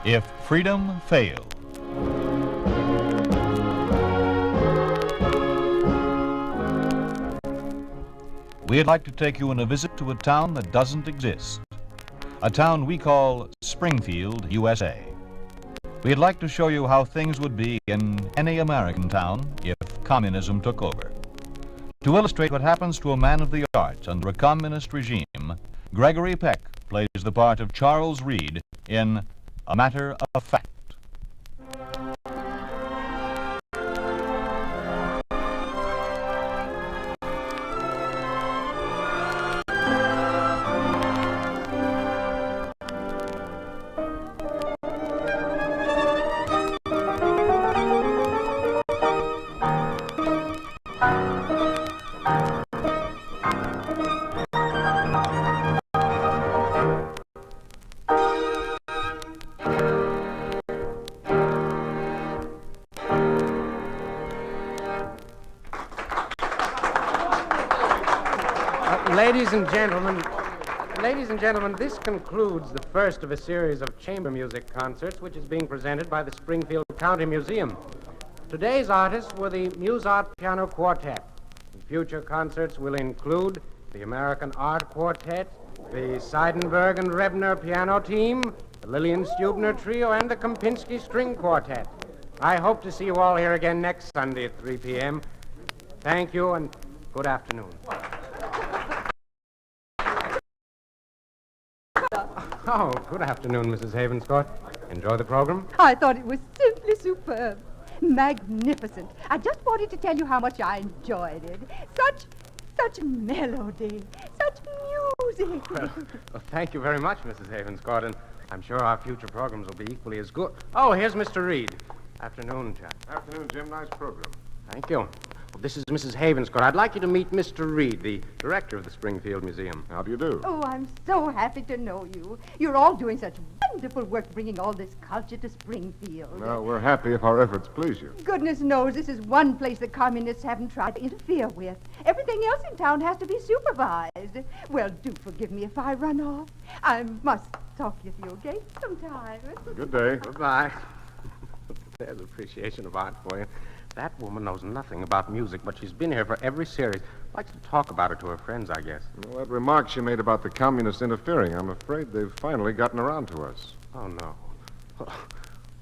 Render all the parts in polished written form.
If Freedom Failed. We'd like to take you on a visit to a town that doesn't exist. A town we call Springfield, USA. We'd like to show you how things would be in any American town if communism took over. To illustrate what happens to a man of the arts under a communist regime, Gregory Peck plays the part of Charles Reed in A Matter of Fact. Ladies and gentlemen, this concludes the first of a series of chamber music concerts which is being presented by the Springfield County Museum. Today's artists were the Musart Piano Quartet. Future concerts will include the American Art Quartet, the Seidenberg and Rebner Piano Team, the Lillian Stubner Trio, and the Kempinski String Quartet. I hope to see you all here again next Sunday at 3 p.m. Thank you and good afternoon. Oh, good afternoon, Mrs. Havenscourt. Enjoy the program? I thought it was simply superb. Magnificent. I just wanted to tell you how much I enjoyed it. Such melody, such music. Well, thank you very much, Mrs. Havenscourt, and I'm sure our future programs will be equally as good. Oh, here's Mr. Reed. Afternoon, chap. Afternoon, Jim. Nice program. Thank you. Well, this is Mrs. Havenscourt. I'd like you to meet Mr. Reed, the director of the Springfield Museum. How do you do? Oh, I'm so happy to know you. You're all doing such wonderful work bringing all this culture to Springfield. No, we're happy if our efforts please you. Goodness knows this is one place the communists haven't tried to interfere with. Everything else in town has to be supervised. Well, do forgive me if I run off. I must talk with you again sometime. Good day. Goodbye. There's appreciation of art for you. That woman knows nothing about music, but she's been here for every series. Likes to talk about it to her friends, I guess. Well, that remark she made about the communists interfering, I'm afraid they've finally gotten around to us. Oh, no.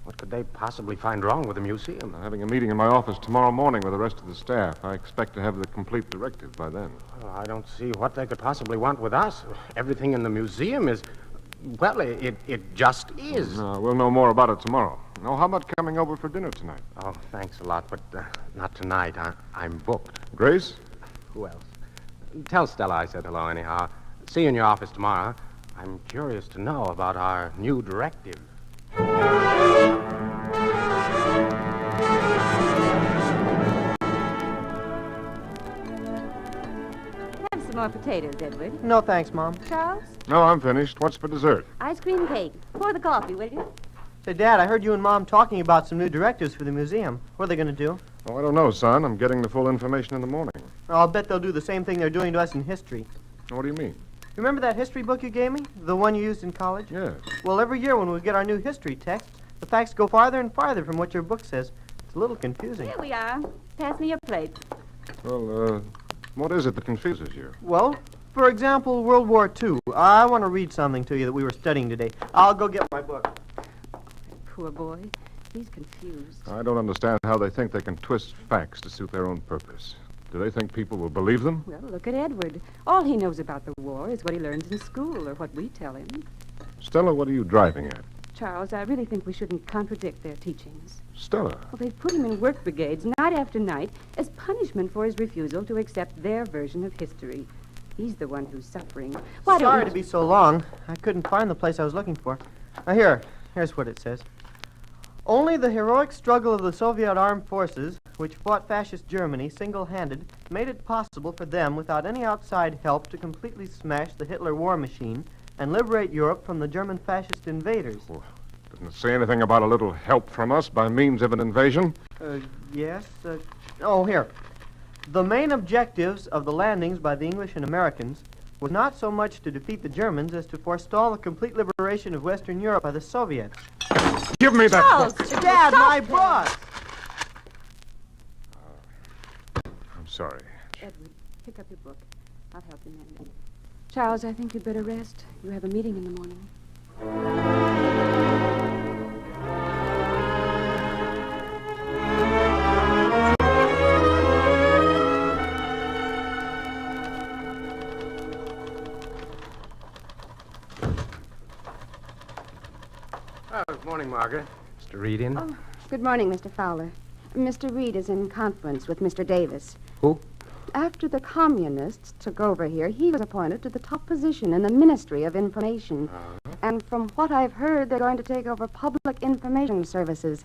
What could they possibly find wrong with the museum? I'm having a meeting in my office tomorrow morning with the rest of the staff. I expect to have the complete directive by then. Well, I don't see what they could possibly want with us. Everything in the museum is... Well, it just is. We'll know more about it tomorrow. Oh, how about coming over for dinner tonight? Oh, thanks a lot, but not tonight. I'm booked. Grace? Who else? Tell Stella I said hello anyhow. See you in your office tomorrow. I'm curious to know about our new directive. More potatoes, Edward. No, thanks, Mom. Charles? No, I'm finished. What's for dessert? Ice cream cake. Pour the coffee, will you? Say, Dad, I heard you and Mom talking about some new directives for the museum. What are they going to do? Oh, I don't know, son. I'm getting the full information in the morning. I'll bet they'll do the same thing they're doing to us in history. What do you mean? Remember that history book you gave me? The one you used in college? Yes. Well, every year when we get our new history text, the facts go farther and farther from what your book says. It's a little confusing. Here we are. Pass me your plate. Well, what is it that confuses you? Well, for example, World War II. I want to read something to you that we were studying today. I'll go get my book. Poor boy. He's confused. I don't understand how they think they can twist facts to suit their own purpose. Do they think people will believe them? Well, look at Edward. All he knows about the war is what he learns in school or what we tell him. Stella, what are you driving at? Charles, I really think we shouldn't contradict their teachings. Stella. Well, they've put him in work brigades night after night as punishment for his refusal to accept their version of history. He's the one who's suffering. Sorry to be so long. I couldn't find the place I was looking for. Now, here's what it says. Only the heroic struggle of the Soviet armed forces, which fought fascist Germany single-handed, made it possible for them, without any outside help, to completely smash the Hitler war machine and liberate Europe from the German fascist invaders. Well, doesn't it say anything about a little help from us by means of an invasion? Yes. Here. The main objectives of the landings by the English and Americans was not so much to defeat the Germans as to forestall the complete liberation of Western Europe by the Soviets. Give me that Charles! book. Dad, my boss! I'm sorry. Edward, pick up your book. I'll help you mend it. Charles, I think you'd better rest. You have a meeting in the morning. Oh, good morning, Margaret. Mr. Reed in? Oh, good morning, Mr. Fowler. Mr. Reed is in conference with Mr. Davis. Who? After the communists took over here, he was appointed to the top position in the Ministry of Information. And from what I've heard, they're going to take over public information services,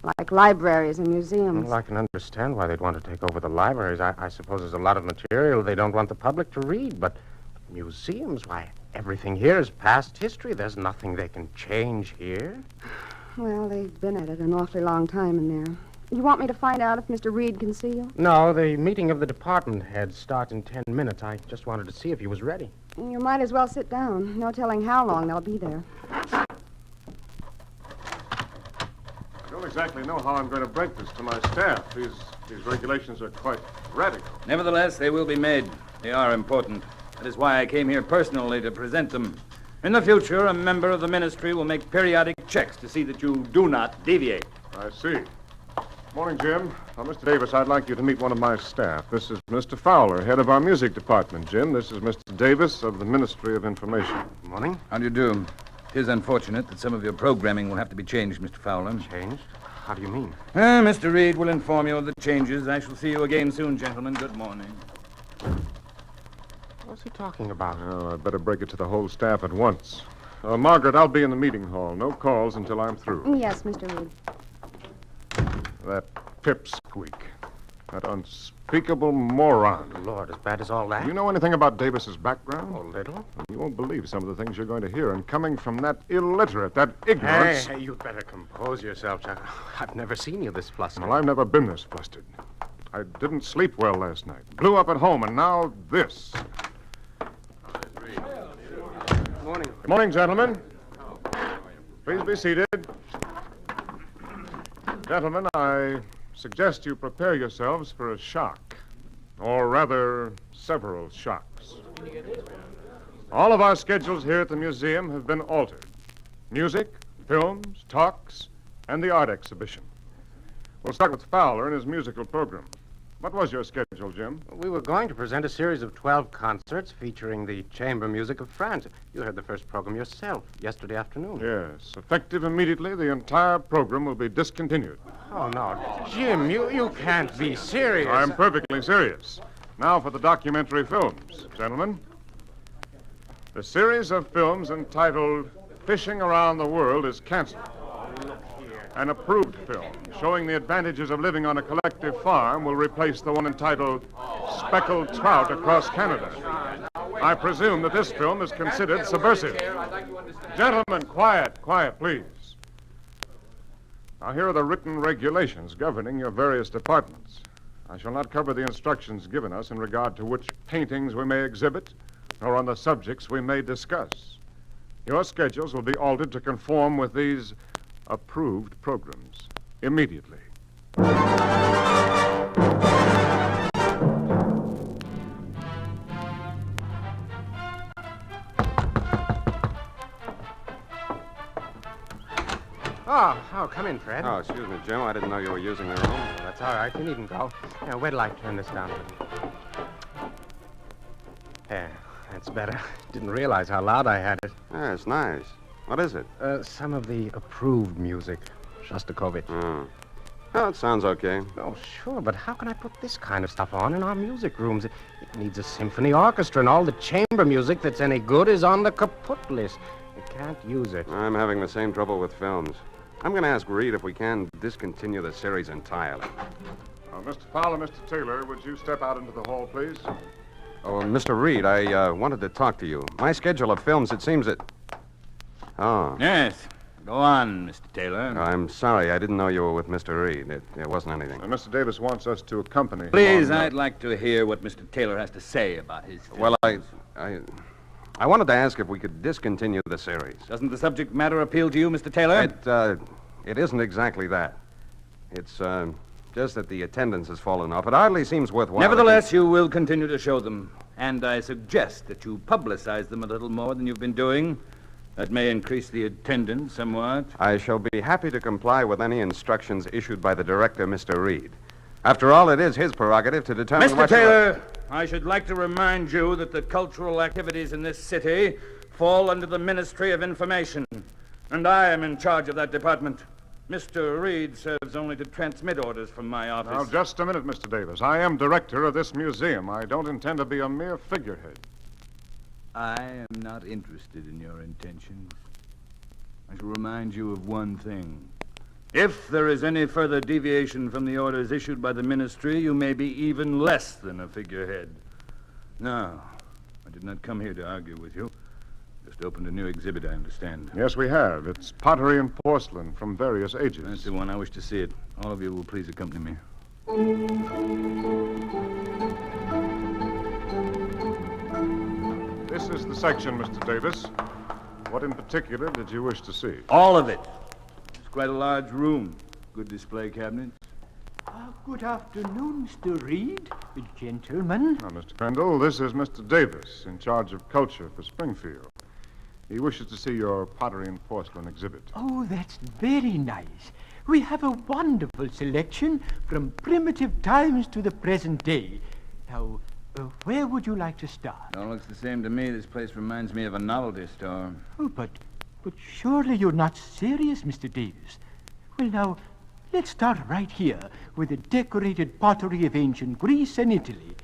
like libraries and museums. Well, I can understand why they'd want to take over the libraries. I suppose there's a lot of material they don't want the public to read, but museums, why, everything here is past history. There's nothing they can change here. Well, they've been at it an awfully long time in there. You want me to find out if Mr. Reed can see you? No, the meeting of the department heads starts in 10 minutes. I just wanted to see if he was ready. You might as well sit down. No telling how long they'll be there. I don't exactly know how I'm going to break this to my staff. These regulations are quite radical. Nevertheless, they will be made. They are important. That is why I came here personally to present them. In the future, a member of the ministry will make periodic checks to see that you do not deviate. I see. Morning, Jim. Mr. Davis, I'd like you to meet one of my staff. This is Mr. Fowler, head of our music department, Jim. This is Mr. Davis of the Ministry of Information. Good morning. How do you do? It is unfortunate that some of your programming will have to be changed, Mr. Fowler. Changed? How do you mean? Mr. Reed will inform you of the changes. I shall see you again soon, gentlemen. Good morning. What's he talking about? Oh, I'd better break it to the whole staff at once. Margaret, I'll be in the meeting hall. No calls until I'm through. Yes, Mr. Reed. That pipsqueak. That unspeakable moron. Lord, as bad as all that? Do you know anything about Davis's background? Oh, little. You won't believe some of the things you're going to hear. And coming from that illiterate, that ignorance... Hey, you'd better compose yourself, Chuck. I've never seen you this flustered. Well, I've never been this flustered. I didn't sleep well last night. Blew up at home, and now this. Good morning. Good morning, gentlemen. Please be seated. Gentlemen, I suggest you prepare yourselves for a shock. Or rather, several shocks. All of our schedules here at the museum have been altered. Music, films, talks, and the art exhibition. We'll start with Fowler and his musical program. What was your schedule, Jim? We were going to present a series of 12 concerts featuring the chamber music of France. You heard the first program yourself yesterday afternoon. Yes. Effective immediately, the entire program will be discontinued. Oh, no. Jim, you can't be serious. I'm perfectly serious. Now for the documentary films, gentlemen. The series of films entitled Fishing Around the World is canceled. An approved film showing the advantages of living on a collective farm will replace the one entitled Speckled Trout Across Canada. I presume that this film is considered subversive. Gentlemen, quiet, please. Now, here are the written regulations governing your various departments. I shall not cover the instructions given us in regard to which paintings we may exhibit, nor on the subjects we may discuss. Your schedules will be altered to conform with these approved programs immediately. Oh, come in, Fred. Oh, excuse me, Jim. I didn't know you were using the room. That's all right. You needn't go. Now, wait till I turn this down a little. There, that's better. Didn't realize how loud I had it. Yeah, it's nice. What is it? Some of the approved music. Shostakovich. Oh, it sounds okay. Oh, sure, but how can I put this kind of stuff on in our music rooms? It needs a symphony orchestra, and all the chamber music that's any good is on the kaput list. You can't use it. I'm having the same trouble with films. I'm going to ask Reed if we can discontinue the series entirely. Mr. Fowler, Mr. Taylor, would you step out into the hall, please? Oh, Mr. Reed, I wanted to talk to you. My schedule of films, it seems that... Oh. Yes. Go on, Mr. Taylor. I'm sorry. I didn't know you were with Mr. Reed. It wasn't anything. Mr. Davis wants us to accompany him. Please, on, I'd like to hear what Mr. Taylor has to say about his film. Well, I I wanted to ask if we could discontinue the series. Doesn't the subject matter appeal to you, Mr. Taylor? It isn't exactly that. It's, just that the attendance has fallen off. It hardly seems worthwhile. Nevertheless, you will continue to show them. And I suggest that you publicize them a little more than you've been doing. That may increase the attendance somewhat. I shall be happy to comply with any instructions issued by the director, Mr. Reed. After all, it is his prerogative to determine Mr. what... Taylor, I should like to remind you that the cultural activities in this city fall under the Ministry of Information, and I am in charge of that department. Mr. Reed serves only to transmit orders from my office. Now, just a minute, Mr. Davis. I am director of this museum. I don't intend to be a mere figurehead. I am not interested in your intentions. I shall remind you of one thing. If there is any further deviation from the orders issued by the ministry, you may be even less than a figurehead. No, I did not come here to argue with you. Just opened a new exhibit, I understand. Yes, we have. It's pottery and porcelain from various ages. That's the one. I wish to see it. All of you will please accompany me. This is the section, Mr. Davis. What in particular did you wish to see? All of it. It's quite a large room. Good display cabinets. Good afternoon, Mr. Reed, gentlemen. Now, Mr. Crandall, this is Mr. Davis, in charge of culture for Springfield. He wishes to see your pottery and porcelain exhibit. Oh, that's very nice. We have a wonderful selection from primitive times to the present day. Now, where would you like to start? It all looks the same to me. This place reminds me of a novelty store. Oh, but surely you're not serious, Mr. Davis. Well, now, let's start right here with the decorated pottery of ancient Greece and Italy.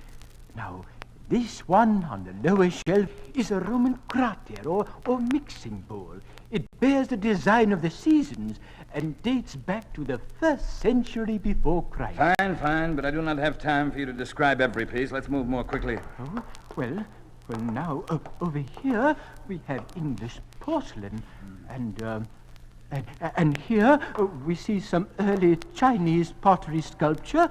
Now, this one on the lower shelf is a Roman crater or mixing bowl. It bears the design of the seasons and dates back to the 1st century before Christ. Fine, but I do not have time for you to describe every piece. Let's move more quickly. Oh, well, now, over here we have English porcelain, and here we see some early Chinese pottery sculpture.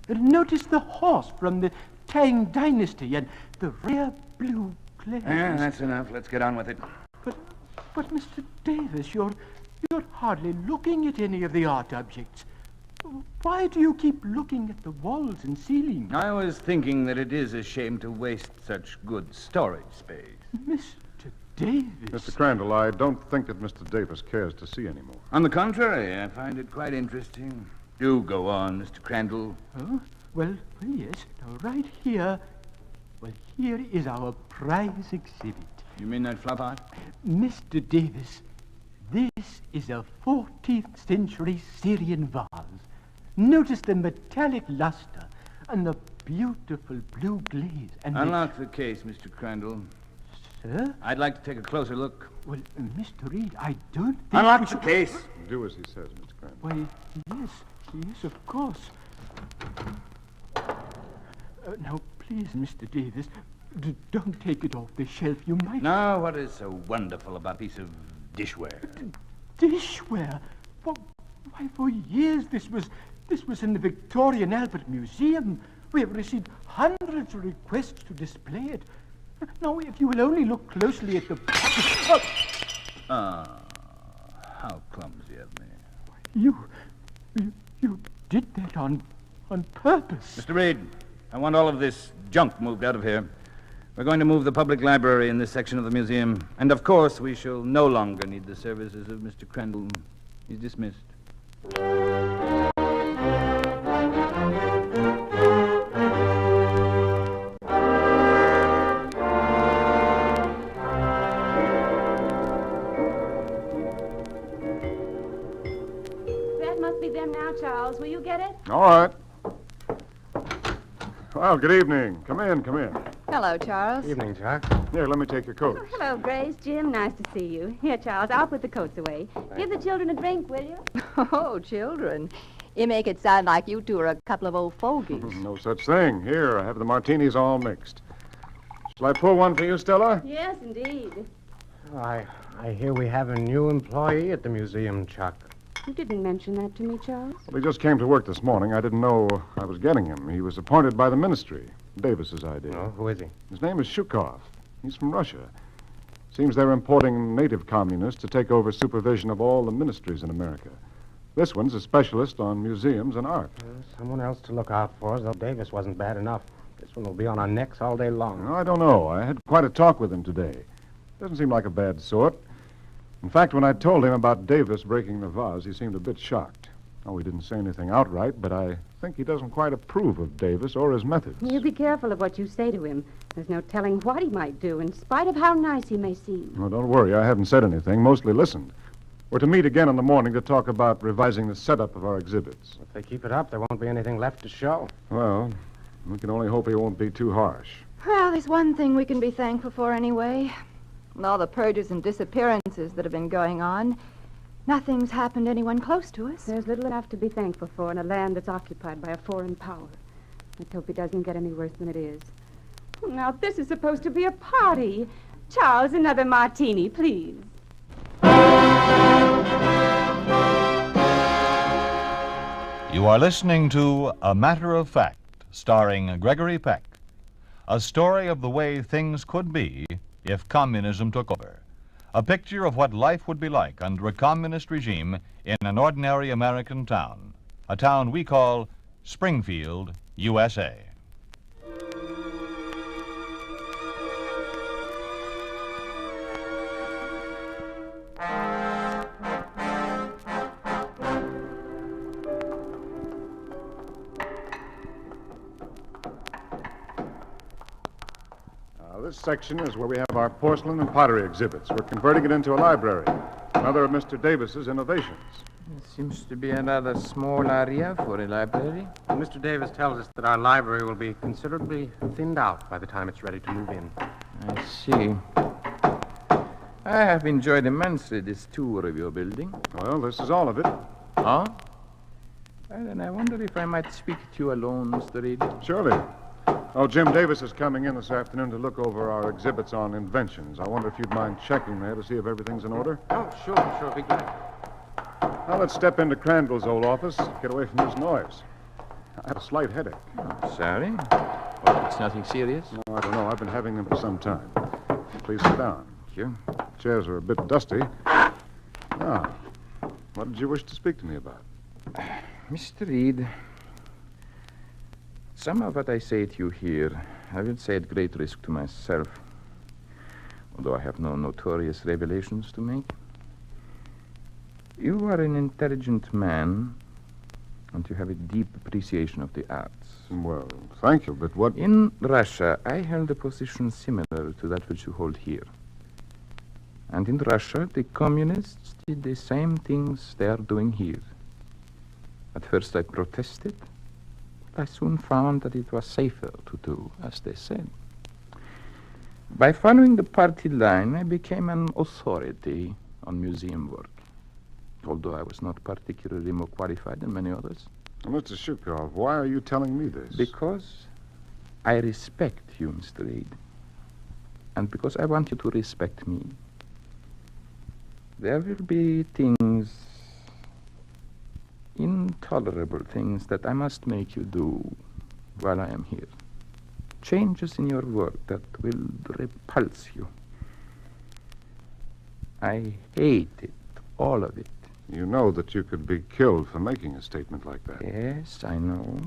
Notice the horse from the Tang Dynasty and the rare blue glaze. That's enough. Let's get on with it. But Mr. Davis, you're hardly looking at any of the art objects. Why do you keep looking at the walls and ceiling? I was thinking that it is a shame to waste such good storage space. Mr. Davis. Mr. Crandall, I don't think that Mr. Davis cares to see any more. On the contrary, I find it quite interesting. Do go on, Mr. Crandall. Oh, well, yes. Now, right here, here is our prize exhibit. You mean that flop art? Mr. Davis, this is a 14th century Syrian vase. Notice the metallic luster and the beautiful blue glaze. And unlock the case, Mr. Crandall. Sir? I'd like to take a closer look. Well, Mr. Reed, I don't think... Unlock the case. Do as he says, Mr. Crandall. Why, yes, of course. Now, please, Mr. Davis, don't take it off the shelf. You might... Now, what is so wonderful about a piece of dishware? Dishware? Why, for years this was in the Victoria and Albert Museum. We have received hundreds of requests to display it. Now, if you will only look closely at the... How clumsy of me. You did that on purpose. Mr. Reed, I want all of this junk moved out of here. We're going to move the public library in this section of the museum. And, of course, we shall no longer need the services of Mr. Crandall. He's dismissed. That must be them now, Charles. Will you get it? All right. Well, good evening. Come in. Hello, Charles. Evening, Jack. Here, let me take your coat. Hello, Grace. Jim, nice to see you. Here, Charles, I'll put the coats away. Give the children a drink, will you? Oh, children. You make it sound like you two are a couple of old fogies. No such thing. Here, I have the martinis all mixed. Shall I pour one for you, Stella? Yes, indeed. I hear we have a new employee at the museum, Chuck. You didn't mention that to me, Charles. Well, he just came to work this morning. I didn't know I was getting him. He was appointed by the ministry. Davis's idea. Oh, who is he? His name is Shukov. He's from Russia. Seems they're importing native communists to take over supervision of all the ministries in America. This one's a specialist on museums and art. Someone else to look out for, though Davis wasn't bad enough. This one will be on our necks all day long. I don't know. I had quite a talk with him today. Doesn't seem like a bad sort. In fact, when I told him about Davis breaking the vase, he seemed a bit shocked. Oh, he didn't say anything outright, but I think he doesn't quite approve of Davis or his methods. You be careful of what you say to him. There's no telling what he might do, in spite of how nice he may seem. Oh, don't worry. I haven't said anything, mostly listened. We're to meet again in the morning to talk about revising the setup of our exhibits. If they keep it up, there won't be anything left to show. Well, we can only hope he won't be too harsh. Well, there's one thing we can be thankful for anyway. With all the purges and disappearances that have been going on, nothing's happened to anyone close to us. There's little enough to be thankful for in a land that's occupied by a foreign power. Let's hope it doesn't get any worse than it is. Now, this is supposed to be a party. Charles, another martini, please. You are listening to A Matter of Fact, starring Gregory Peck. A story of the way things could be if communism took over. A picture of what life would be like under a communist regime in an ordinary American town. A town we call Springfield, USA. This section is where we have our porcelain and pottery exhibits. We're converting it into a library. Another of Mr. Davis's innovations. It seems to be a rather small area for a library. And Mr. Davis tells us that our library will be considerably thinned out by the time it's ready to move in. I see. I have enjoyed immensely this tour of your building. Well, this is all of it. Huh? Well, then I wonder if I might speak to you alone, Mr. Reed. Surely. Oh, Jim Davis is coming in this afternoon to look over our exhibits on inventions. I wonder if you'd mind checking there to see if everything's in order? Oh, sure, be glad. Now, let's step into Crandall's old office, get away from this noise. I have a slight headache. Oh, sorry. Hope it's nothing serious. No, I don't know. I've been having them for some time. Please sit down. Thank you. Chairs are a bit dusty. Now, what did you wish to speak to me about? Mr. Reed, some of what I say to you here, I will say at great risk to myself, although I have no notorious revelations to make. You are an intelligent man, and you have a deep appreciation of the arts. Well, thank you, but what... In Russia, I held a position similar to that which you hold here. And in Russia, the communists did the same things they are doing here. At first I protested. I soon found that it was safer to do as they said. By following the party line, I became an authority on museum work, although I was not particularly more qualified than many others. Mr. Shukov, why are you telling me this? Because I respect you, Mr. Reed, and because I want you to respect me. There will be things, intolerable things, that I must make you do while I am here. Changes in your work that will repulse you. I hate it, all of it. You know that you could be killed for making a statement like that. Yes, I know.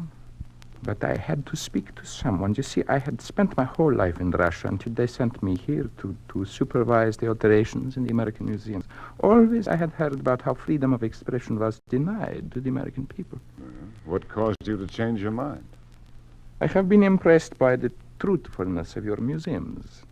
But I had to speak to someone. You see, I had spent my whole life in Russia until they sent me here to supervise the alterations in the American museums. Always I had heard about how freedom of expression was denied to the American people. What caused you to change your mind? I have been impressed by the truthfulness of your museums.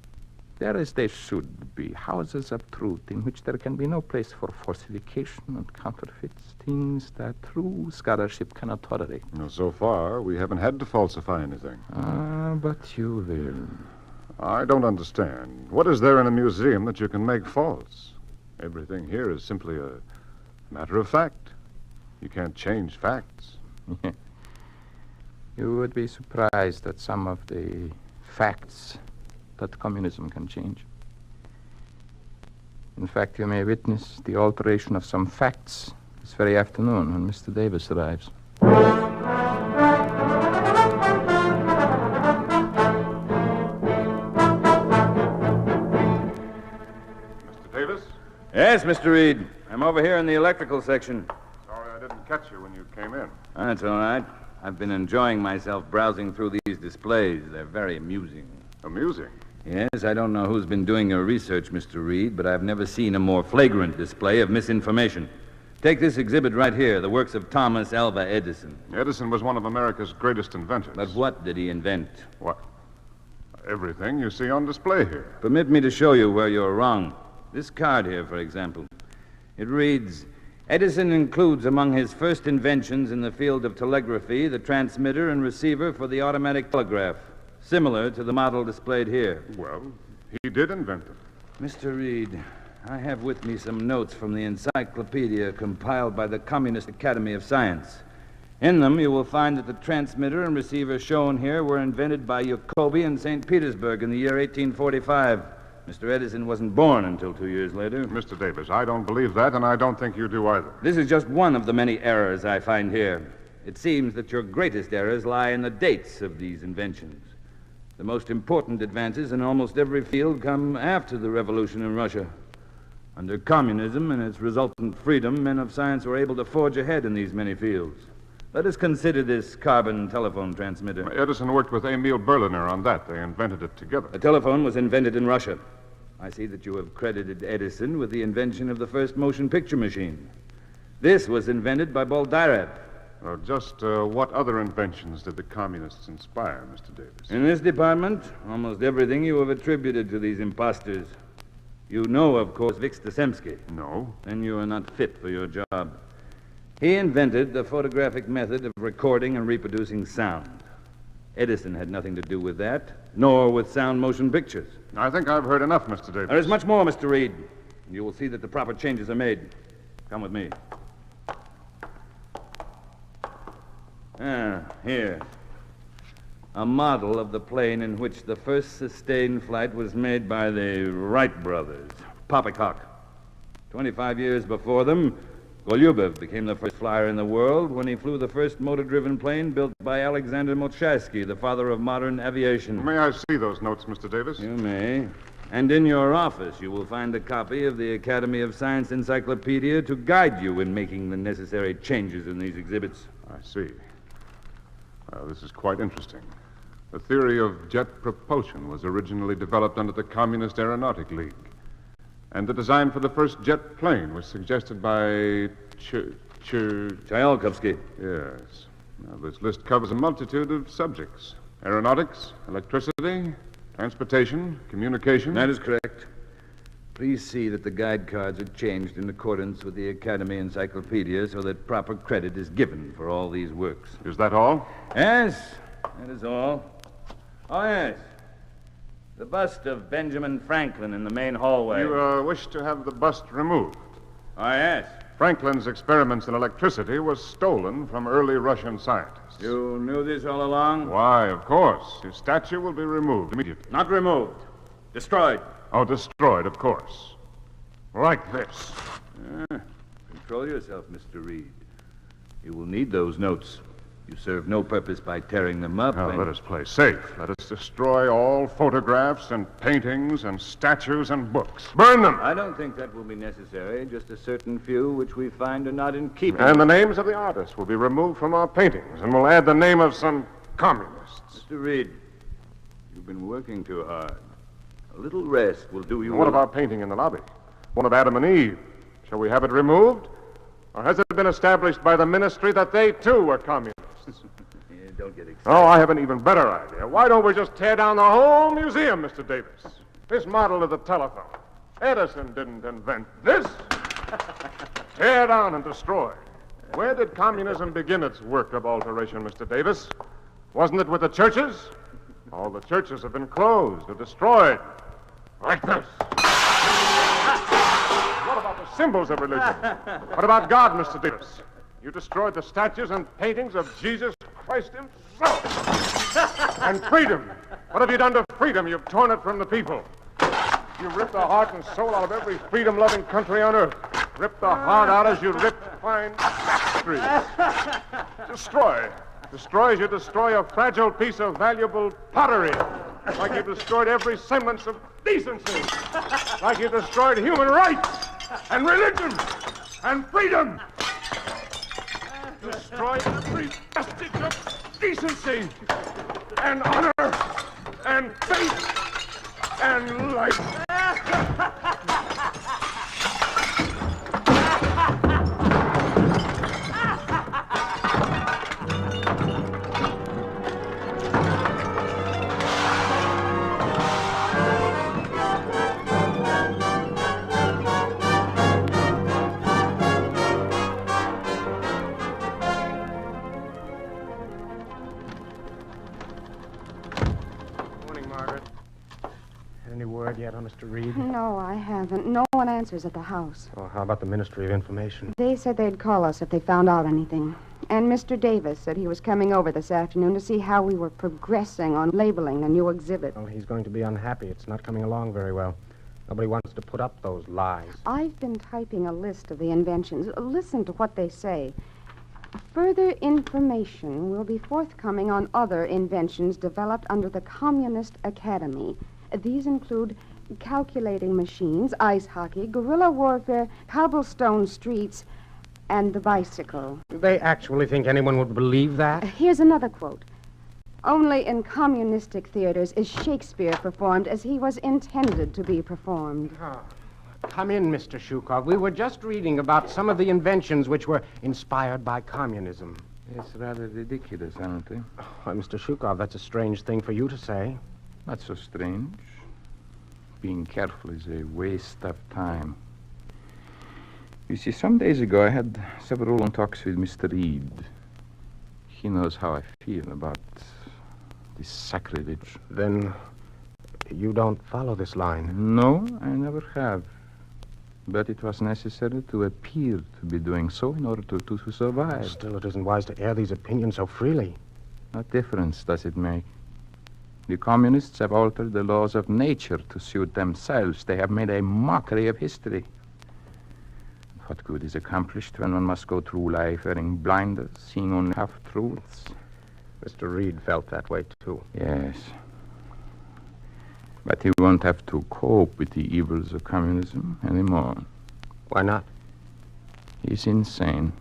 There, as they should be, houses of truth in which there can be no place for falsification and counterfeits, things that true scholarship cannot tolerate. No, so far, we haven't had to falsify anything. Ah, but you will. I don't understand. What is there in a museum that you can make false? Everything here is simply a matter of fact. You can't change facts. You would be surprised at some of the facts that communism can change. In fact, you may witness the alteration of some facts this very afternoon when Mr. Davis arrives. Davis? Yes, Mr. Reed. I'm over here in the electrical section. Sorry I didn't catch you when you came in. That's all right. I've been enjoying myself browsing through these displays. They're very amusing. Amusing. Yes, I don't know who's been doing your research, Mr. Reed, but I've never seen a more flagrant display of misinformation. Take this exhibit right here, the works of Thomas Alva Edison. Edison was one of America's greatest inventors. But what did he invent? What? Everything you see on display here. Permit me to show you where you're wrong. This card here, for example. It reads, Edison includes among his first inventions in the field of telegraphy the transmitter and receiver for the automatic telegraph, similar to the model displayed here. Well, he did invent them. Mr. Reed, I have with me some notes from the encyclopedia compiled by the Communist Academy of Science. In them, you will find that the transmitter and receiver shown here were invented by Jacobi in St. Petersburg in the year 1845. Mr. Edison wasn't born until 2 years later. Mr. Davis, I don't believe that, and I don't think you do either. This is just one of the many errors I find here. It seems that your greatest errors lie in the dates of these inventions. The most important advances in almost every field come after the revolution in Russia. Under communism and its resultant freedom, men of science were able to forge ahead in these many fields. Let us consider this carbon telephone transmitter. Edison worked with Emil Berliner on that. They invented it together. The telephone was invented in Russia. I see that you have credited Edison with the invention of the first motion picture machine. This was invented by Boldyrev. Just what other inventions did the communists inspire, Mr. Davis? In this department, almost everything you have attributed to these imposters. You know, of course, Vixtasemsky. No. Then you are not fit for your job. He invented the photographic method of recording and reproducing sound. Edison had nothing to do with that, nor with sound motion pictures. I think I've heard enough, Mr. Davis. There is much more, Mr. Reed. You will see that the proper changes are made. Come with me. Here. A model of the plane in which the first sustained flight was made by the Wright brothers, Poppycock. 25 years before them, Golubev became the first flyer in the world when he flew the first motor-driven plane built by Alexander Moltchasky, the father of modern aviation. May I see those notes, Mr. Davis? You may. And in your office, you will find a copy of the Academy of Science Encyclopedia to guide you in making the necessary changes in these exhibits. I see. This is quite interesting. The theory of jet propulsion was originally developed under the Communist Aeronautic League. And the design for the first jet plane was suggested by Tsiolkovsky. Yes. Now, this list covers a multitude of subjects. Aeronautics, electricity, transportation, communication. That is correct. Please see that the guide cards are changed in accordance with the Academy Encyclopedia so that proper credit is given for all these works. Is that all? Yes, that is all. Oh, yes. The bust of Benjamin Franklin in the main hallway. You wish to have the bust removed? Oh, yes. Franklin's experiments in electricity were stolen from early Russian scientists. You knew this all along? Why, of course. His statue will be removed immediately. Not removed. Destroyed. Oh, destroyed, of course. Like this. Control yourself, Mr. Reed. You will need those notes. You serve no purpose by tearing them up. Now, let us play safe. Let us destroy all photographs and paintings and statues and books. Burn them! I don't think that will be necessary. Just a certain few which we find are not in keeping. And the names of the artists will be removed from our paintings, and we'll add the name of some communists. Mr. Reed, you've been working too hard. A little rest will do you What of our painting in the lobby? One of Adam and Eve. Shall we have it removed? Or has it been established by the ministry that they, too, were communists? Don't get excited. Oh, I have an even better idea. Why don't we just tear down the whole museum, Mr. Davis? This model of the telephone. Edison didn't invent this. Tear down and destroy. Where did communism begin its work of alteration, Mr. Davis? Wasn't it with the churches? All the churches have been closed or destroyed. Like this. What about the symbols of religion? What about God, Mr. Davis? You destroyed the statues and paintings of Jesus Christ himself. And freedom. What have you done to freedom? You've torn it from the people. You've ripped the heart and soul out of every freedom-loving country on earth. Ripped the heart out as you ripped fine factories. Destroy. Destroy as you destroy a fragile piece of valuable pottery. Like you've destroyed every semblance of decency. Like you've destroyed human rights and religion and freedom. Destroyed every vestige of decency and honor and faith and life. Morning, Margaret. Any word yet on Mr. Reed? No, I haven't. No one answers at the house. Well, how about the Ministry of Information? They said they'd call us if they found out anything. And Mr. Davis said he was coming over this afternoon to see how we were progressing on labeling the new exhibit. Well, he's going to be unhappy. It's not coming along very well. Nobody wants to put up those lies. I've been typing a list of the inventions. Listen to what they say. Further information will be forthcoming on other inventions developed under the Communist Academy. These include calculating machines, ice hockey, guerrilla warfare, cobblestone streets, and the bicycle. Do they actually think anyone would believe that? Here's another quote. Only in communistic theaters is Shakespeare performed as he was intended to be performed. Oh. Come in, Mr. Shukov. We were just reading about some of the inventions which were inspired by communism. It's rather ridiculous, aren't they? Oh, Mr. Shukov, that's a strange thing for you to say. Not so strange. Being careful is a waste of time. You see, some days ago I had several long talks with Mr. Reed. He knows how I feel about this sacrilege. Then you don't follow this line? No, I never have. But it was necessary to appear to be doing so in order to survive. Still, it isn't wise to air these opinions so freely. What difference does it make? The communists have altered the laws of nature to suit themselves. They have made a mockery of history. What good is accomplished when one must go through life wearing blinders, seeing only half-truths? Mr. Reed felt that way, too. Yes. But he won't have to cope with the evils of communism anymore. Why not? He's insane.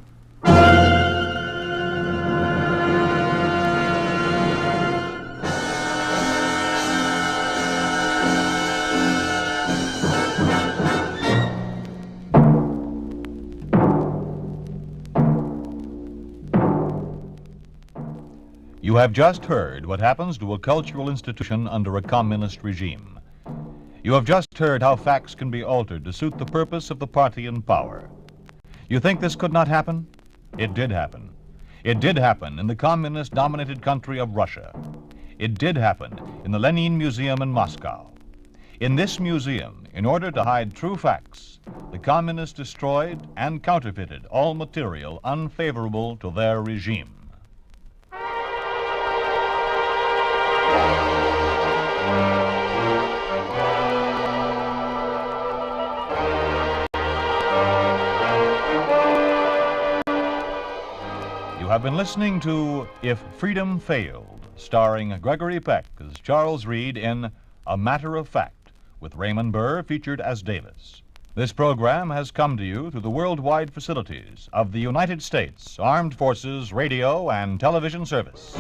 You have just heard what happens to a cultural institution under a communist regime. You have just heard how facts can be altered to suit the purpose of the party in power. You think this could not happen? It did happen. It did happen in the communist-dominated country of Russia. It did happen in the Lenin Museum in Moscow. In this museum, in order to hide true facts, the communists destroyed and counterfeited all material unfavorable to their regime. You have been listening to If Freedom Failed, starring Gregory Peck as Charles Reed in A Matter of Fact, with Raymond Burr featured as Davis. This program has come to you through the worldwide facilities of the United States Armed Forces Radio and Television Service.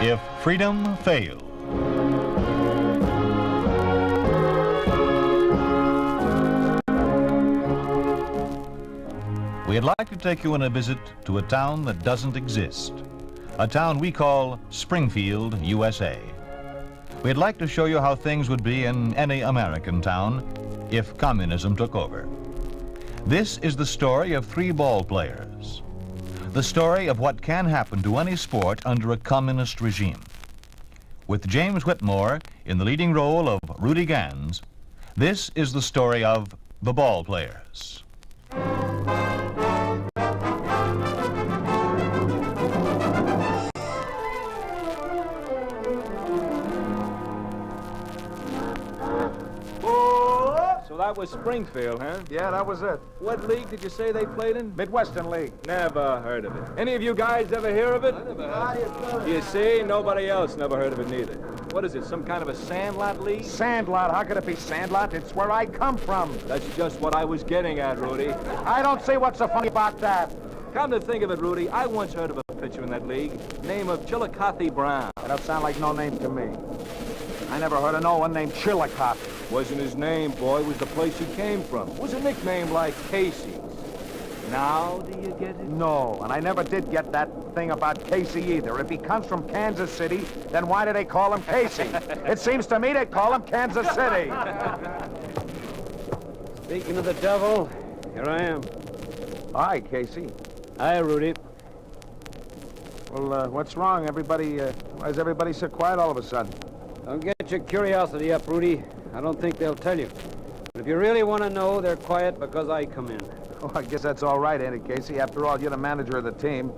If Freedom Failed. We'd like to take you on a visit to a town that doesn't exist, a town we call Springfield, USA. We'd like to show you how things would be in any American town if communism took over. This is the story of 3 ball players, the story of what can happen to any sport under a communist regime. With James Whitmore in the leading role of Rudy Gans, this is the story of the ball players. So that was Springfield, huh? Yeah, that was it. What league did you say they played in? Midwestern League. Never heard of it. Any of you guys ever hear of it? I never heard of it. You see, nobody else never heard of it neither. What is it, some kind of a sandlot league? Sandlot? How could it be Sandlot? It's where I come from. That's just what I was getting at, Rudy. I don't see what's so funny about that. Come to think of it, Rudy, I once heard of a pitcher in that league, name of Chillicothe Brown. That don't sound like no name to me. I never heard of no one named Chillicothe. Wasn't his name, boy. It was the place he came from. It was a nickname like Casey's. Now do you get it? No, and I never did get that thing about Casey either. If he comes from Kansas City, then why do they call him Casey? It seems to me they call him Kansas City. Speaking of the devil, here I am. Hi, Casey. Hi, Rudy. Well, what's wrong? Why is everybody so quiet all of a sudden? Don't get your curiosity up, Rudy. I don't think they'll tell you. But if you really want to know, they're quiet because I come in. Oh, I guess that's all right, ain't it, Casey? After all, you're the manager of the team.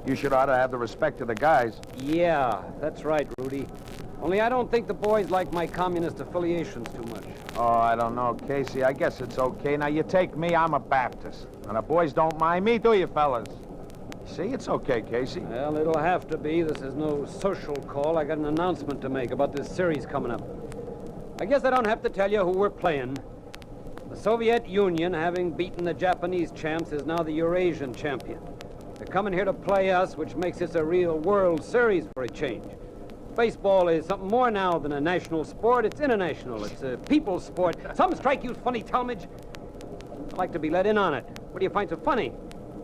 You should ought to have the respect of the guys. Yeah, that's right, Rudy. Only I don't think the boys like my communist affiliations too much. Oh, I don't know, Casey. I guess it's okay. Now, you take me, I'm a Baptist. And the boys don't mind me, do you, fellas? See, it's okay, Casey. Well, it'll have to be. This is no social call. I got an announcement to make about this series coming up. I guess I don't have to tell you who we're playing. The Soviet Union, having beaten the Japanese champs, is now the Eurasian champion. They're coming here to play us, which makes this a real World Series for a change. Baseball is something more now than a national sport. It's international. It's a people's sport. Something strike you funny, Talmadge? I'd like to be let in on it. What do you find so funny?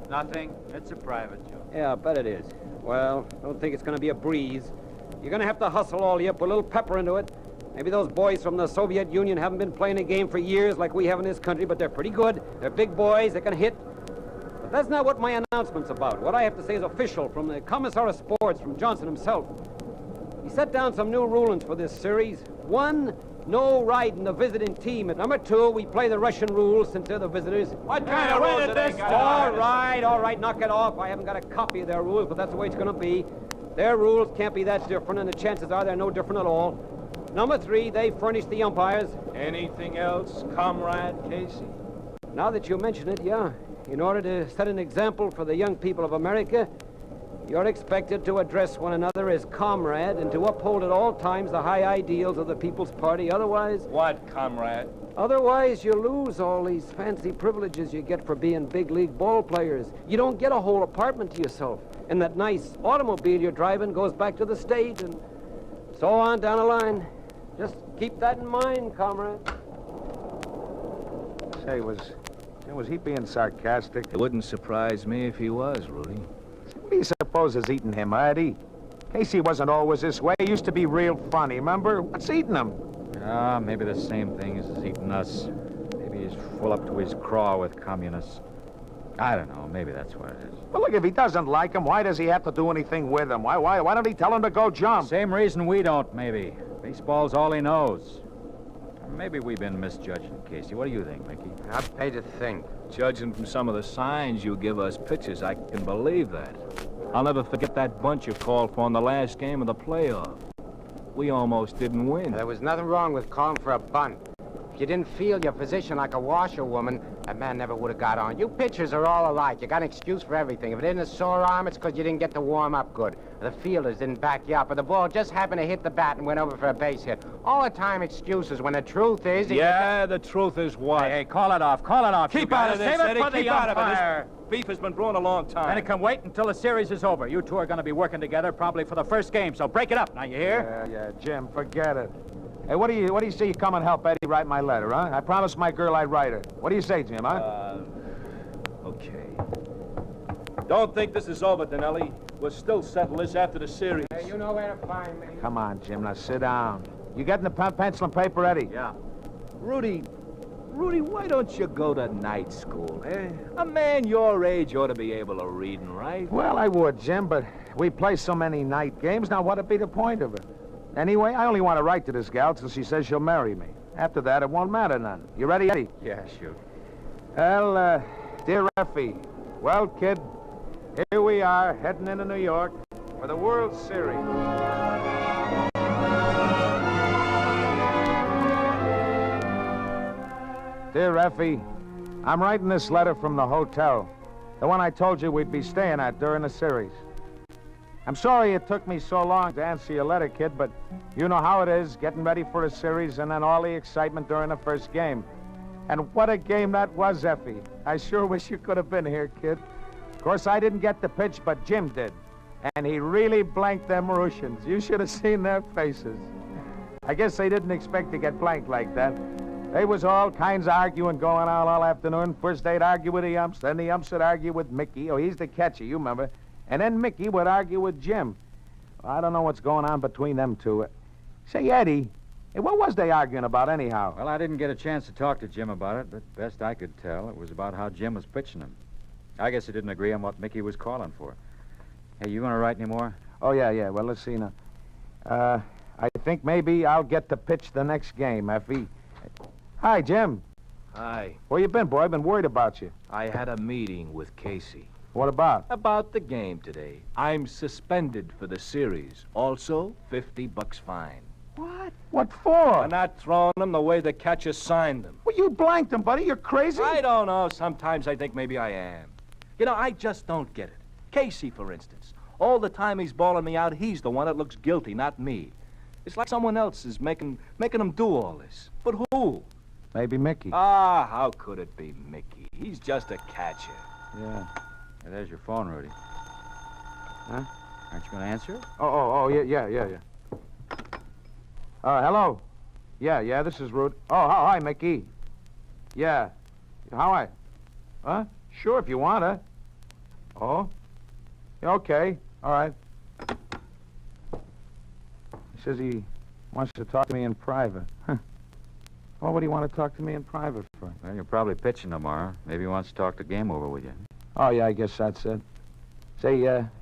Nothing. It's a private joke. Yeah, I bet it is. Well, don't think it's going to be a breeze. You're going to have to hustle all you, put a little pepper into it. Maybe those boys from the Soviet Union haven't been playing a game for years like we have in this country, but they're pretty good. They're big boys. They can hit. But that's not what my announcement's about. What I have to say is official from the Commissar of Sports, from Johnson himself. He set down some new rulings for this series. 1, no riding the visiting team. And number 2, we play the Russian rules since they're the visitors. What kind of rules All right, knock it off. I haven't got a copy of their rules, but that's the way it's going to be. Their rules can't be that different, and the chances are they're no different at all. Number 3, they furnish the umpires. Anything else, Comrade Casey? Now that you mention it, yeah. In order to set an example for the young people of America, you're expected to address one another as comrade and to uphold at all times the high ideals of the People's Party. Otherwise... What, Comrade? Otherwise, you lose all these fancy privileges you get for being big league ball players. You don't get a whole apartment to yourself. And that nice automobile you're driving goes back to the state, and so on down the line. Just keep that in mind, comrade. Say, was he being sarcastic? It wouldn't surprise me if he was, Rudy. What do you suppose is eating him, Eddie? Casey wasn't always this way. He used to be real funny, remember? What's eating him? Ah, maybe the same thing as eating us. Maybe he's full up to his craw with communists. I don't know. Maybe that's what it is. Well, look, if he doesn't like him, why does he have to do anything with him? Why don't he tell him to go jump? Same reason we don't, maybe. Baseball's all he knows. Maybe we've been misjudging Casey. What do you think, Mickey? I pay to think. Judging from some of the signs you give us pitches, I can believe that. I'll never forget that bunch you called for in the last game of the playoff. We almost didn't win. There was nothing wrong with calling for a bunt. If you didn't feel your position like a washerwoman, that man never would have got on. You pitchers are all alike. You got an excuse for everything. If it isn't a sore arm, it's because you didn't get to warm up good. Or the fielders didn't back you up. Or the ball just happened to hit the bat and went over for a base hit. All the time excuses when the truth is... Yeah, the truth is what? Hey, call it off. Call it off. Keep out of this, Eddie. Keep out of this. beef has been brewing a long time. Then it can wait until the series is over. You two are going to be working together probably for the first game, so break it up. Now, you hear? Yeah, Jim, forget it. Hey, what do you say you come and help Eddie write my letter, huh? I promised my girl I'd write her. What do you say, Jim, huh? Okay. Don't think this is over, Dinelli. We'll still settle this after the series. Hey, you know where to find me. Come on, Jim, now sit down. You getting the pencil and paper, Eddie? Yeah. Rudy, why don't you go to night school, eh? A man your age ought to be able to read and write. Well, I would, Jim, but we play so many night games. Now, what'd be the point of it? Anyway, I only want to write to this gal till she says she'll marry me. After that, it won't matter none. You ready, Eddie? Yeah, shoot. Well, dear Effie, well, kid, here we are, heading into New York for the World Series. Dear Effie, I'm writing this letter from the hotel, the one I told you we'd be staying at during the series. I'm sorry it took me so long to answer your letter, kid, but you know how it is, getting ready for a series and then all the excitement during the first game. And what a game that was, Effie. I sure wish you could have been here, kid. Of course, I didn't get the pitch, but Jim did. And he really blanked them Russians. You should have seen their faces. I guess they didn't expect to get blanked like that. They was all kinds of arguing going on all afternoon. First they'd argue with the umps, then the umps would argue with Mickey. Oh, he's the catcher, you remember. And then Mickey would argue with Jim. Well, I don't know what's going on between them two. Say, Eddie, hey, what was they arguing about anyhow? Well, I didn't get a chance to talk to Jim about it, but best I could tell, it was about how Jim was pitching him. I guess he didn't agree on what Mickey was calling for. Hey, you want to write any more? Oh, yeah. Well, let's see now. I think maybe I'll get to pitch the next game, Effie. Hi, Jim. Hi. Where you been, boy? I've been worried about you. I had a meeting with Casey. What about? About the game today. I'm suspended for the series. Also, $50 fine. What? What for? For not throwing them the way the catcher signed them. Well, you blanked him, buddy. You're crazy. I don't know. Sometimes I think maybe I am. You know, I just don't get it. Casey, for instance. All the time he's bawling me out, he's the one that looks guilty, not me. It's like someone else is making him do all this. But who? Maybe Mickey. Ah, how could it be Mickey? He's just a catcher. Yeah. Hey, there's your phone, Rudy. Huh? Aren't you going to answer it? Oh, yeah. Hello? Yeah, this is Rudy. Oh, hi, Mickey. Yeah. How I? Huh? Sure, if you want to. Oh? Yeah, okay. All right. He says he wants to talk to me in private. Huh. Well, what do you want to talk to me in private for? Well, you're probably pitching tomorrow. Maybe he wants to talk the game over with you. Oh, yeah, I guess that's it. Say,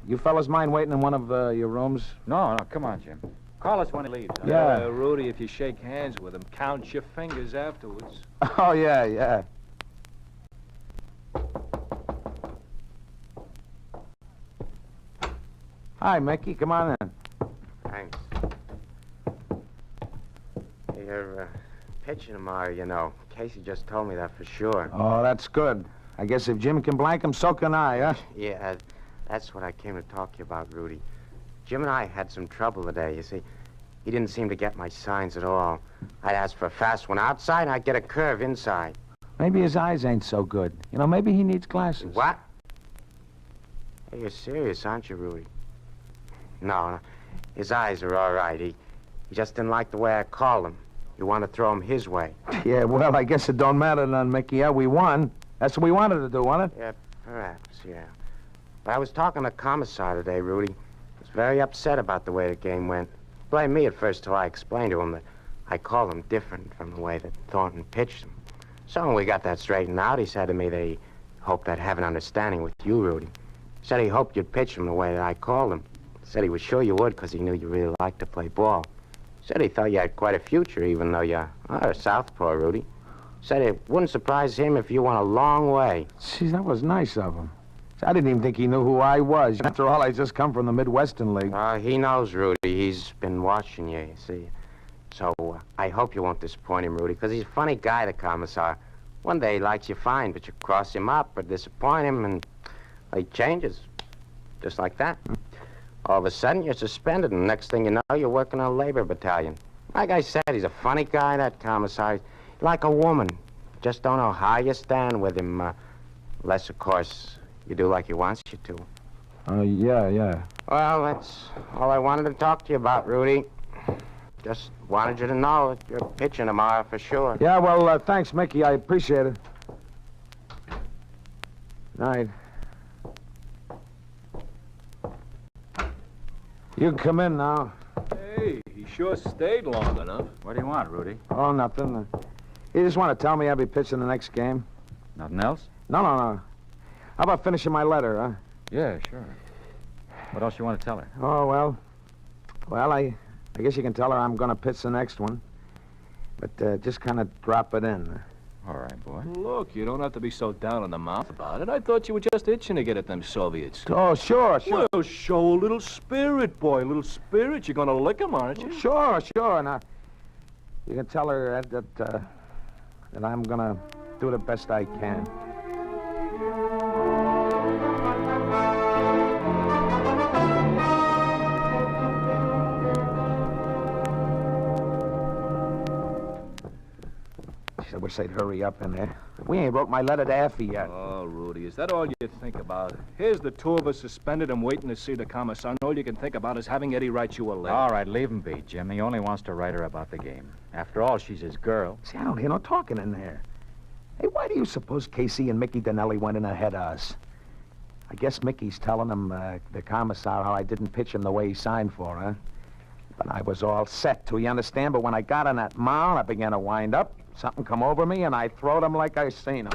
you fellas mind waiting in one of your rooms? No, come on, Jim. Call us when he leaves. Huh? Yeah. Rudy, if you shake hands with him, count your fingers afterwards. Oh, yeah. Hi, Mickey. Come on in. Thanks. You're pitching tomorrow, you know. Casey just told me that for sure. Oh, that's good. I guess if Jim can blank him, so can I, huh? Yeah, that's what I came to talk to you about, Rudy. Jim and I had some trouble today. You see, he didn't seem to get my signs at all. I'd ask for a fast one outside, and I'd get a curve inside. Maybe his eyes ain't so good. You know, maybe he needs glasses. What? Hey, you're serious, aren't you, Rudy? No, his eyes are all right. He just didn't like the way I called him. You want to throw him his way. Yeah, well, I guess it don't matter none, Mickey. Yeah, we won. That's what we wanted to do, wasn't it? Yeah, perhaps, yeah. But I was talking to Commissar today, Rudy. He was very upset about the way the game went. Blamed me at first till I explained to him that I called him different from the way that Thornton pitched him. So when we got that straightened out, he said to me that he hoped I'd have an understanding with you, Rudy. He said he hoped you'd pitch him the way that I called him. He said he was sure you would because he knew you really liked to play ball. He said he thought you had quite a future, even though you're a southpaw, Rudy. Said it wouldn't surprise him if you went a long way. Gee, that was nice of him. I didn't even think he knew who I was. After all, I just come from the Midwestern League. He knows, Rudy. He's been watching you see. So I hope you won't disappoint him, Rudy, because he's a funny guy, the Commissar. One day he likes you fine, but you cross him up or disappoint him, and he changes. Just like that. All of a sudden, you're suspended, and next thing you know, you're working in a labor battalion. Like I said, he's a funny guy, that Commissar. Like a woman. Just don't know how you stand with him, unless, of course, You do like he wants you to. Yeah. Well, that's all I wanted to talk to you about, Rudy. Just wanted you to know that you're pitching tomorrow for sure. Yeah, well, thanks, Mickey. I appreciate it. Night. You can come in now. Hey, he sure stayed long enough. What do you want, Rudy? Oh, nothing. You just want to tell me I'll be pitching the next game? Nothing else? No. How about finishing my letter, huh? Yeah, sure. What else you want to tell her? Oh, well, I guess you can tell her I'm going to pitch the next one. But just kind of drop it in. All right, boy. Look, you don't have to be so down on the mouth about it. I thought you were just itching to get at them Soviets. Oh, sure. Well, show a little spirit, boy. A little spirit. You're going to lick 'em, aren't you? Sure. Now, you can tell her that I'm going to do the best I can. I wish they'd hurry up in there. We ain't wrote my letter to Effie yet. Oh, Rudy, is that all you think about? Here's the two of us suspended and waiting to see the commissar, and all you can think about is having Eddie write you a letter. All right, leave him be, Jim. He only wants to write her about the game. After all, she's his girl. See, I don't hear no talking in there. Hey, why do you suppose Casey and Mickey Donnelly went in ahead of us? I guess Mickey's telling him, the commissar, how I didn't pitch him the way he signed for, huh? But I was all set to, you understand? But when I got on that mound, I began to wind up. Something come over me, and I throwed him like I seen him.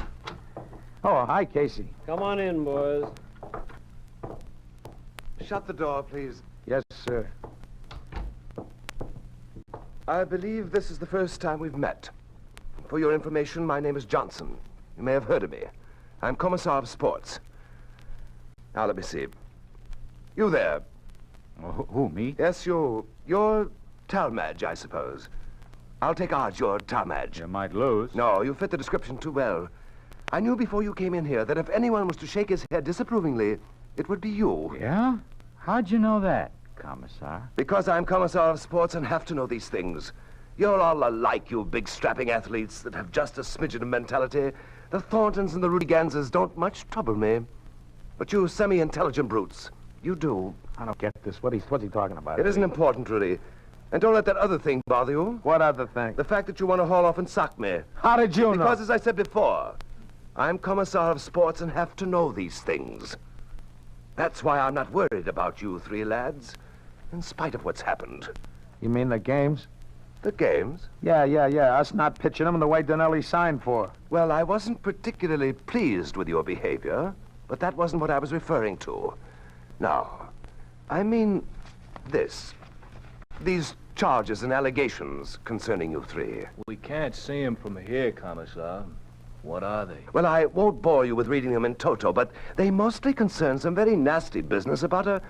Oh, hi, Casey. Come on in, boys. Shut the door, please. Yes, sir. I believe this is the first time we've met. For your information, my name is Johnson. You may have heard of me. I'm Commissar of Sports. Now, let me see. You there. Who, me? Yes, you. You're Talmadge, I suppose. I'll take odds you're Talmadge. You might lose. No, you fit the description too well. I knew before you came in here that if anyone was to shake his head disapprovingly, it would be you. Yeah? How'd you know that, Commissar? Because I'm Commissar of Sports and have to know these things. You're all alike, you big strapping athletes that have just a smidgen of mentality. The Thorntons and the Rudy Ganses don't much trouble me. But you semi-intelligent brutes, you do. I don't get this. What's he talking about? It isn't important, Rudy. And don't let that other thing bother you. What other thing? The fact that you want to haul off and sock me. How did you know? Because, as I said before, I'm Commissar of Sports and have to know these things. That's why I'm not worried about you three lads, in spite of what's happened. You mean the games? The games? Yeah. Us not pitching them the way Donnelly signed for. Well, I wasn't particularly pleased with your behavior, but that wasn't what I was referring to. Now, I mean this. These charges and allegations concerning you three. We can't see him from here, Commissar. What are they? Well, I won't bore you with reading them in toto, but they mostly concern some very nasty business about a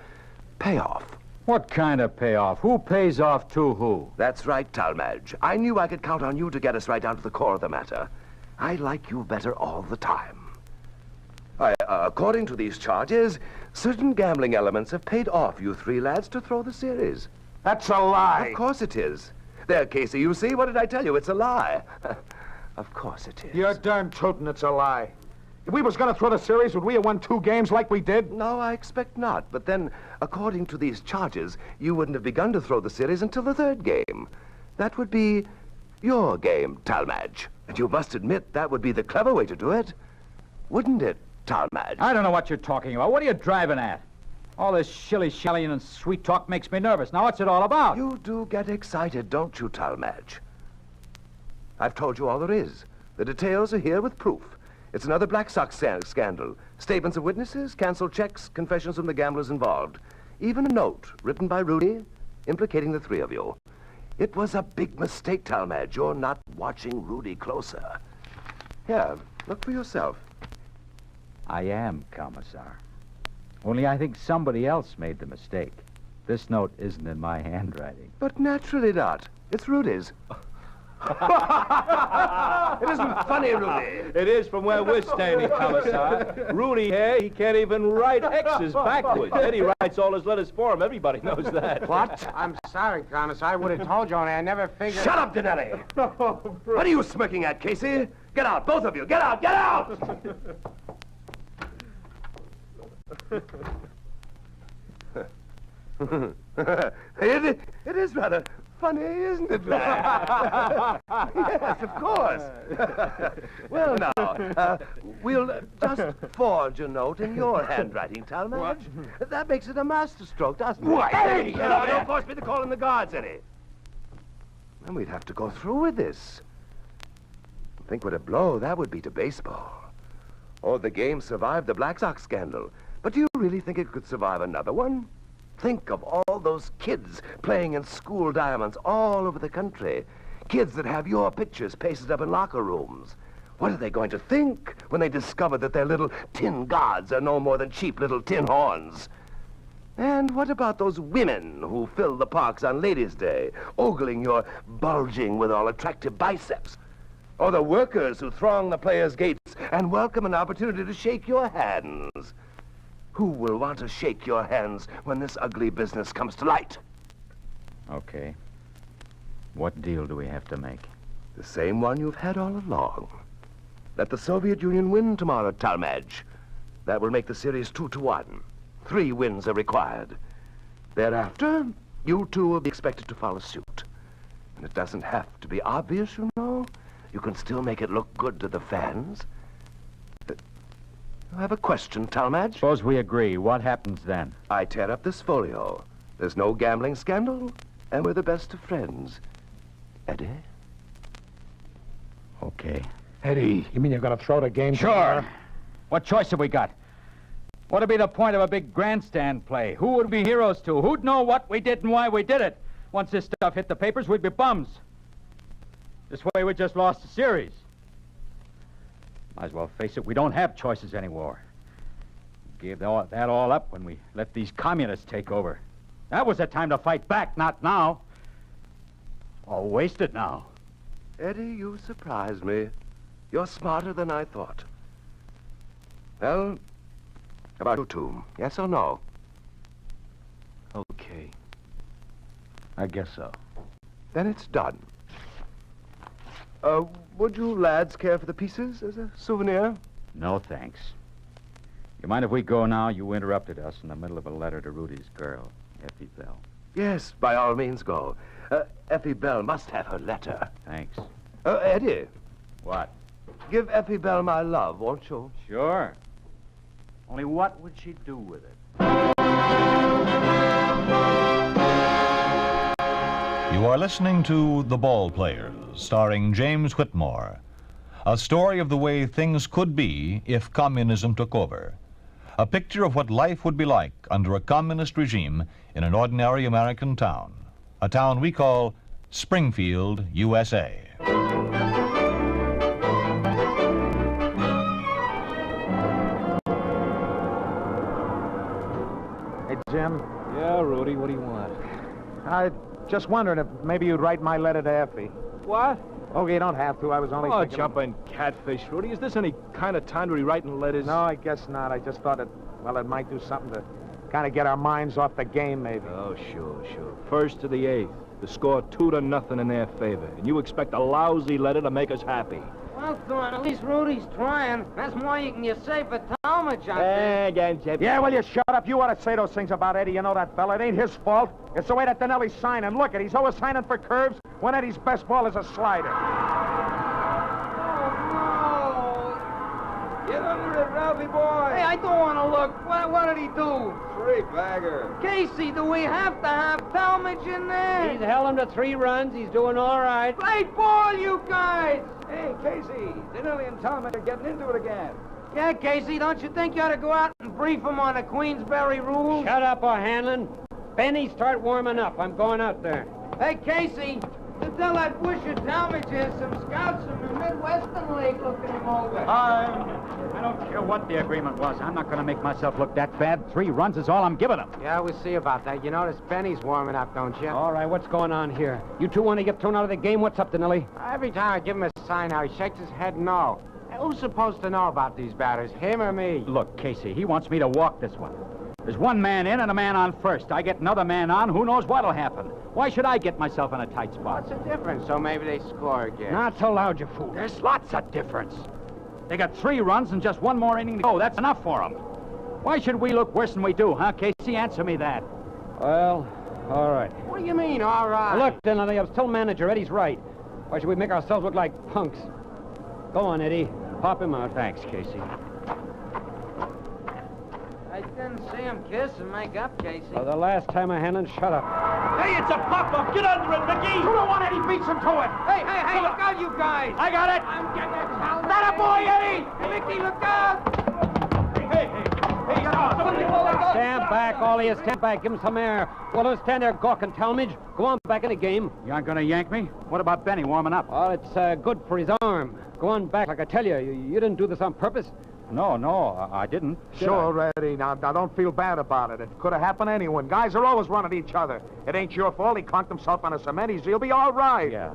payoff. What kind of payoff? Who pays off to who? That's right, Talmadge. I knew I could count on you to get us right down to the core of the matter. I like you better all the time. According to these charges, certain gambling elements have paid off you three lads to throw the series. That's a lie. Of course it is. There, Casey, you see? What did I tell you? It's a lie. Of course it is. You're darn tootin' it's a lie. If we was gonna throw the series, would we have won 2 games like we did? No, I expect not. But then, according to these charges, you wouldn't have begun to throw the series until the 3rd game. That would be your game, Talmadge. And you must admit that would be the clever way to do it. Wouldn't it, Talmadge? I don't know what you're talking about. What are you driving at? All this shilly-shallying and sweet talk makes me nervous. Now, what's it all about? You do get excited, don't you, Talmadge? I've told you all there is. The details are here with proof. It's another Black Sox scandal. Statements of witnesses, canceled checks, confessions from the gamblers involved. Even a note written by Rudy implicating the 3 of you. It was a big mistake, Talmadge. You're not watching Rudy closer. Here, look for yourself. I am, Commissar. Only I think somebody else made the mistake. This note isn't in my handwriting. But naturally not. It's Rudy's. It isn't funny, Rudy. It is from where we're standing, Commissar. Rudy here, he can't even write X's backwards. Eddie writes all his letters for him. Everybody knows that. What? I'm sorry, Commissar. I would have told you, only I never figured... Shut up, Donnelly! What are you smirking at, Casey? Get out, both of you! Get out! Get out! It is rather funny, isn't it, lad? Yes, of course. Well, now, we'll just forge a note in your handwriting, Talmadge. That makes it a masterstroke, doesn't it? Why, Hey, don't force me to call in the guards, Eddie. Then we'd have to go through with this. Think what a blow that would be to baseball. Oh, the game survived the Black Sox scandal. But do you really think it could survive another one? Think of all those kids playing in school diamonds all over the country. Kids that have your pictures pasted up in locker rooms. What are they going to think when they discover that their little tin gods are no more than cheap little tin horns? And what about those women who fill the parks on Ladies' Day, ogling your bulging with all attractive biceps? Or the workers who throng the players' gates and welcome an opportunity to shake your hands? Who will want to shake your hands when this ugly business comes to light? Okay. What deal do we have to make? The same one you've had all along. Let the Soviet Union win tomorrow, Talmadge. That will make the series 2-1. 3 wins are required. Thereafter, you two will be expected to follow suit. And it doesn't have to be obvious, you know. You can still make it look good to the fans. I have a question, Talmadge. Suppose we agree. What happens then? I tear up this folio. There's no gambling scandal, and we're the best of friends. Eddie? Okay. Eddie, you mean you're going to throw the game? Sure. What choice have we got? What'd be the point of a big grandstand play? Who would we be heroes to? Who'd know what we did and why we did it? Once this stuff hit the papers, we'd be bums. This way, we just lost the series. Might as well face it, we don't have choices anymore. We gave that all up when we let these communists take over. That was the time to fight back, not now. All wasted now. Eddie, you surprised me. You're smarter than I thought. Well, about you two, yes or no? Okay. I guess so. Then it's done. Would you lads care for the pieces as a souvenir? No, thanks. You mind if we go now? You interrupted us in the middle of a letter to Rudy's girl, Effie Bell. Yes, by all means go. Effie Bell must have her letter. Thanks. Eddie. What? Give Effie Bell my love, won't you? Sure. Only what would she do with it? You are listening to The Ball Players, starring James Whitmore. A story of the way things could be if communism took over. A picture of what life would be like under a communist regime in an ordinary American town. A town we call Springfield, USA. Hey, Jim. Yeah, Rudy, what do you want? I just wondering if maybe you'd write my letter to Effie. What? Oh, you don't have to. I was only thinking... jumping catfish, Rudy. Is this any kind of time to be writing letters? No, I guess not. I just thought it might do something to kind of get our minds off the game, maybe. Oh, sure. First to the 8th. The score 2-0 in their favor. And you expect a lousy letter to make us happy. Well, Thorne, at least Rudy's trying. That's more you can say for Talmadge, I think. Again, Jeff. Yeah, well, you shut up. You ought to say those things about Eddie. You know that fella. It ain't his fault. It's the way that Dinelli's signing. Look at, he's always signing for curves when Eddie's best ball is a slider. Get under it, Ralphie boy. Hey, I don't want to look. What did he do? Three-bagger. Casey, do we have to have Talmadge in there? He's held him to 3 runs. He's doing all right. Play ball, you guys. Hey, Casey, Dinelli and Talmadge are getting into it again. Yeah, Casey, don't you think you ought to go out and brief him on the Queensberry rules? Shut up, O'Hanlon. Benny, start warming up. I'm going out there. Hey, Casey, to tell that Busher Talmadge has some scouts from the Midwestern League looking him over. I don't care what the agreement was. I'm not going to make myself look that bad. 3 runs is all I'm giving him. Yeah, we'll see about that. You notice Benny's warming up, don't you? All right, what's going on here? You two want to get thrown out of the game? What's up, Dinelli? Every time I give him a sign now, he shakes his head no. Who's supposed to know about these batters, him or me? Look, Casey, he wants me to walk this one. There's 1 man in and a man on first. I get another man on, who knows what'll happen. Why should I get myself in a tight spot? What's the difference? So maybe they score again. Not so loud, you fool. There's lots of difference. They got 3 runs and just 1 more inning to go. That's enough for them. Why should we look worse than we do, huh, Casey? Answer me that. Well, all right. What do you mean, all right? Look, Donnelly, I'm still manager. Eddie's right. Why should we make ourselves look like punks? Go on, Eddie. Pop him out. Thanks, Casey. I didn't see him kiss and make up, Casey. For the last time, Hannon, shut up. Hey, it's a pop-up! Get under it, Mickey! You don't want Eddie beats him to it. Hey, look out, you guys! I got it. I'm getting a towel. That a boy, Eddie! Hey, Mickey, look out! Hey, get on! Stand back, all of you. Stand back. Give him some air. Well, don't stand there gawking, Talmadge. Go on back in the game. You aren't going to yank me? What about Benny warming up? Well, it's good for his arm. Go on back, like I tell you. You didn't do this on purpose. No, I didn't. Sure, Eddie. Now, don't feel bad about it. It could have happened to anyone. Guys are always running at each other. It ain't your fault. He conked himself on a cement. He'll be all right. Yeah.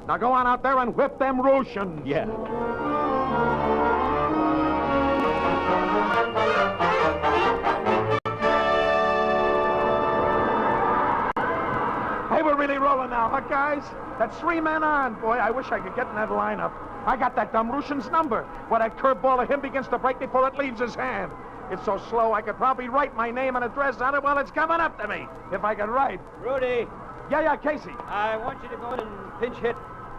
Now go on out there and whip them Russians. Yeah. Hey, we're really rolling now, huh, guys? That's 3 men on. Boy, I wish I could get in that lineup. I got that dumb Russian's number. When that curveball of him begins to break before it leaves his hand. It's so slow, I could probably write my name and address on it while it's coming up to me. If I could write. Rudy. Yeah, Casey. I want you to go in and pinch hit.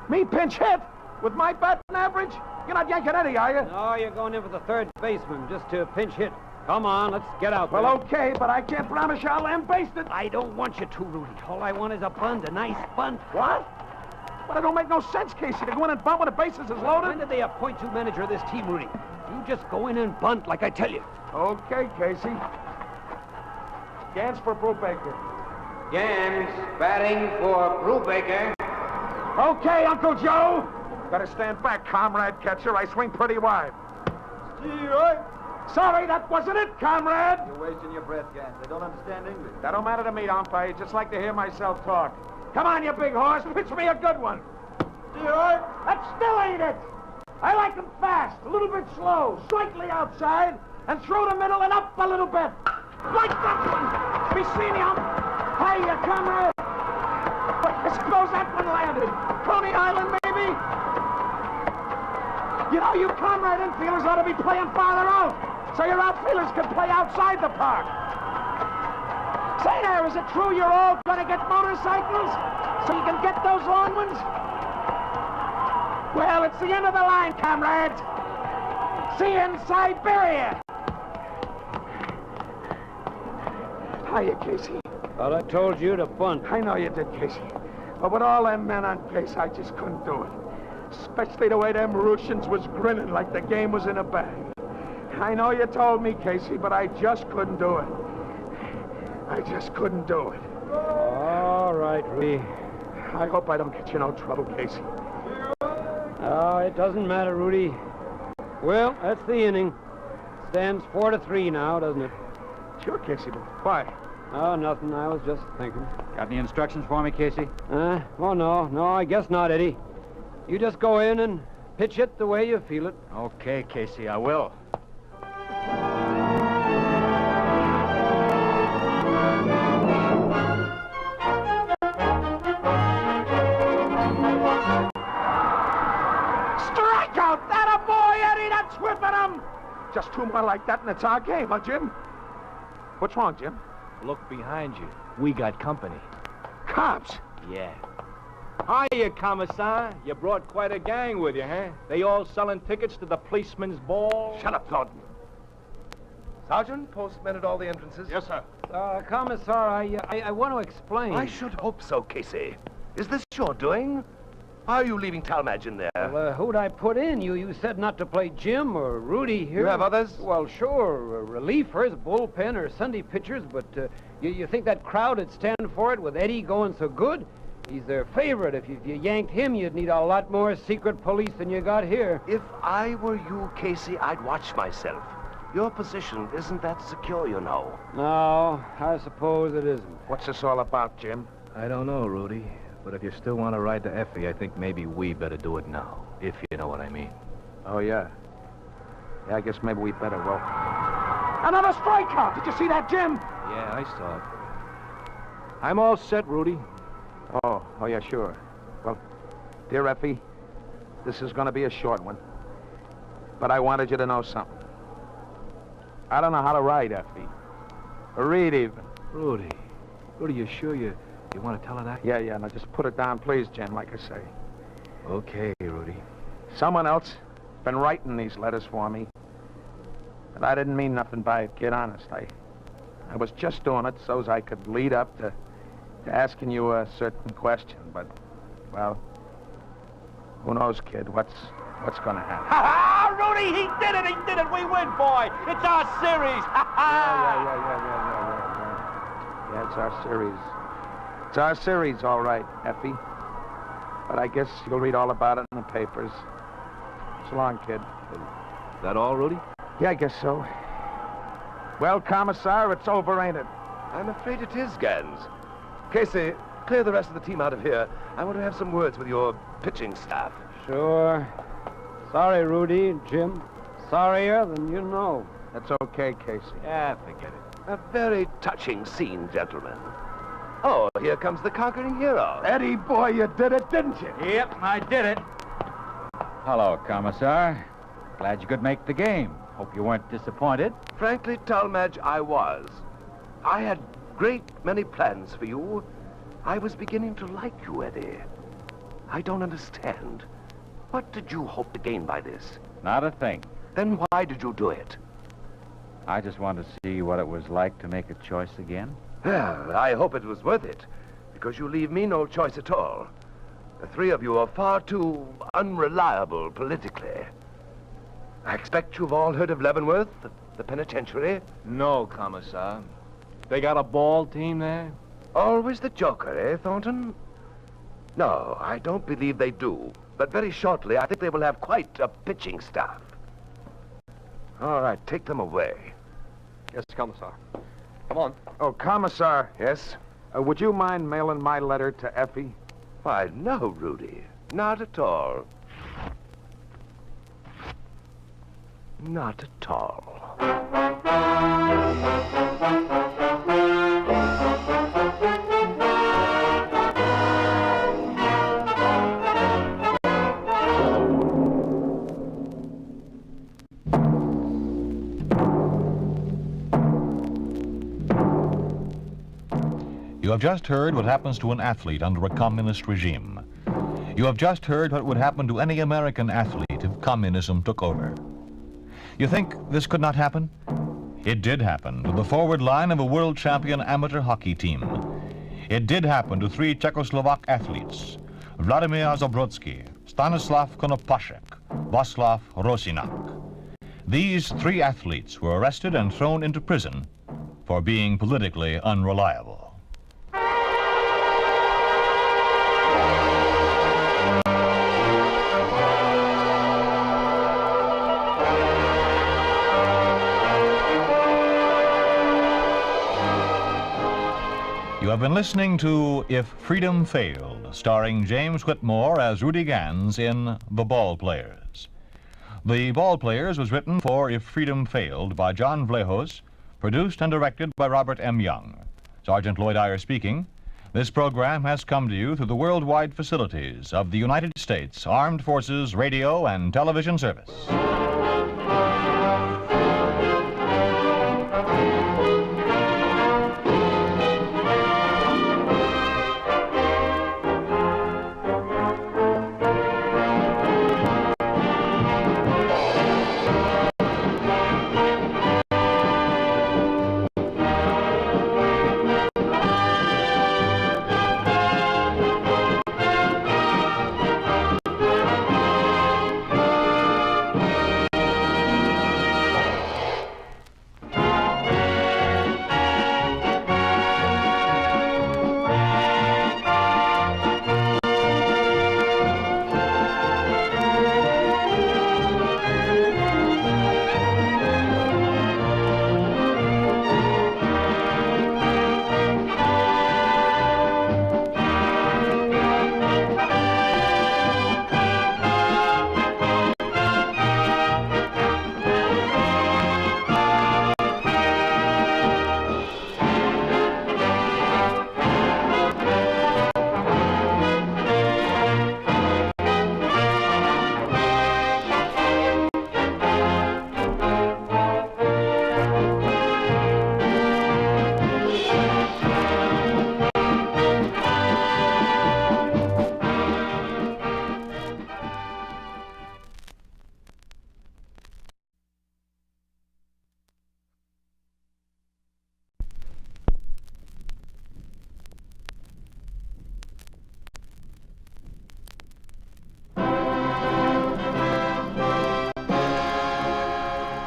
Me pinch hit? With my batting average? You're not yanking Eddie, are you? No, you're going in for the third baseman, just to pinch hit. Come on, let's get out there. Well, okay, but I can't promise you I'll lambaste it. I don't want you to, Rudy. All I want is a bunt, a nice bunt. What? But it don't make no sense, Casey, to go in and bunt when the bases is loaded. When did they appoint you manager of this team, Rudy? You just go in and bunt, like I tell you. Okay, Casey. Gans for Brubaker. Gans batting for Brubaker. Okay, Uncle Joe. Better stand back, comrade catcher. I swing pretty wide. Sorry, that wasn't it, comrade. You're wasting your breath, Gans. I don't understand English. That don't matter to me, umpire. Just like to hear myself talk. Come on, you big horse. Pitch me a good one. That still ain't it. I like them fast, a little bit slow, slightly outside, and through the middle and up a little bit. Like that one. We seen him. Hiya, comrade. I suppose that one landed. Coney Island, maybe? You know, you comrade infielders ought to be playing farther out, so your outfielders can play outside the park. Say there, is it true you're all going to get motorcycles so you can get those long ones? Well, it's the end of the line, comrades. See you in Siberia. Hiya, Casey. Well, I told you to bunt. I know you did, Casey. But with all them men on base, I just couldn't do it. Especially the way them Russians was grinning like the game was in a bag. I know you told me, Casey, but I just couldn't do it. I just couldn't do it. All right, Rudy. I hope I don't get you no trouble, Casey. Oh, it doesn't matter, Rudy. Well, that's the inning. Stands 4-3 now, doesn't it? Sure, Casey, but why? Oh, nothing. I was just thinking. Got any instructions for me, Casey? Oh, no, I guess not, Eddie. You just go in and pitch it the way you feel it. Okay, Casey, I will. Strikeout! That a boy, Eddie! That's whipping him! Just 2 more like that and it's our game, huh, Jim? What's wrong, Jim? Look behind you. We got company. Cops? Yeah. Hiya, Commissar. You brought quite a gang with you, huh? They all selling tickets to the policeman's ball? Shut up, Thornton. Sergeant, postmen at all the entrances? Yes, sir. Commissar, I want to explain. I should hope so, Casey. Is this your doing? Are you leaving Talmadge in there? Well, who'd I put in? You said not to play Jim or Rudy here. You have others? Well, sure. Relievers, bullpen, or Sunday pitchers, but you think that crowd would stand for it with Eddie going so good? He's their favorite. If you yanked him, you'd need a lot more secret police than you got here. If I were you, Casey, I'd watch myself. Your position isn't that secure, you know. No, I suppose it isn't. What's this all about, Jim? I don't know, Rudy. But if you still want to ride to Effie, I think maybe we better do it now. If you know what I mean. Oh, yeah. Yeah, I guess maybe we better. Well, another strikeout! Did you see that, Jim? Yeah, I saw it. I'm all set, Rudy. Oh, yeah, sure. Well, dear Effie, this is going to be a short one. But I wanted you to know something. I don't know how to write, Effie. Or read, even. Rudy, you sure you want to tell her that? Yeah, now just put it down, please, Jen, like I say. Okay, Rudy. Someone else been writing these letters for me. But I didn't mean nothing by it, kid, honest. I was just doing it so's I could lead up to asking you a certain question. But, well, who knows, kid, what's gonna happen. Ha-ha! Rudy, he did it! We win, boy! It's our series! Yeah, it's our series. It's our series, all right, Effie. But I guess you'll read all about it in the papers. So long, kid. Is that all, Rudy? Yeah, I guess so. Well, Commissar, it's over, ain't it? I'm afraid it is, Gans. Casey, clear the rest of the team out of here. I want to have some words with your pitching staff. Sure. Sorry, Rudy, Jim. Sorrier than you know. That's okay, Casey. Yeah, forget it. A very touching scene, gentlemen. Oh, here comes the conquering hero. Eddie, boy, you did it, didn't you? Yep, I did it. Hello, Commissar. Glad you could make the game. Hope you weren't disappointed. Frankly, Talmadge, I was. I had great many plans for you. I was beginning to like you, Eddie. I don't understand. What did you hope to gain by this? Not a thing. Then why did you do it? I just wanted to see what it was like to make a choice again. Well, I hope it was worth it, because you leave me no choice at all. The three of you are far too unreliable politically. I expect you've all heard of Leavenworth, the penitentiary. No, Commissar. They got a ball team there? Always the joker, eh, Thornton? No, I don't believe they do. But very shortly, I think they will have quite a pitching staff. All right, take them away. Yes, Commissar. Come on. Oh, Commissar. Yes? Would you mind mailing my letter to Effie? Why, no, Rudy. Not at all. Not at all. You have just heard what happens to an athlete under a communist regime. You have just heard what would happen to any American athlete if communism took over. You think this could not happen? It did happen to the forward line of a world champion amateur hockey team. It did happen to three Czechoslovak athletes, Vladimir Zabrodsky, Stanislav Konopashek, Václav Rosinak. These three athletes were arrested and thrown into prison for being politically unreliable. You have been listening to If Freedom Failed, starring James Whitmore as Rudy Gans in The Ball Players. The Ball Players was written for If Freedom Failed by John Vlahos, produced and directed by Robert M. Young. Sergeant Lloyd Iyer speaking. This program has come to you through the worldwide facilities of the United States Armed Forces Radio and Television Service.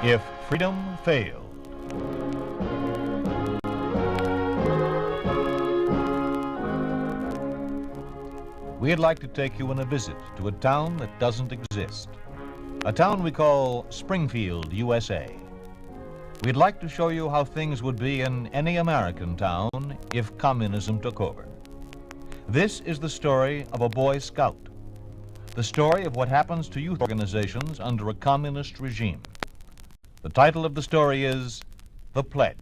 If Freedom Failed. We'd like to take you on a visit to a town that doesn't exist. A town we call Springfield, USA. We'd like to show you how things would be in any American town if communism took over. This is the story of a Boy Scout. The story of what happens to youth organizations under a communist regime. The title of the story is The Pledge.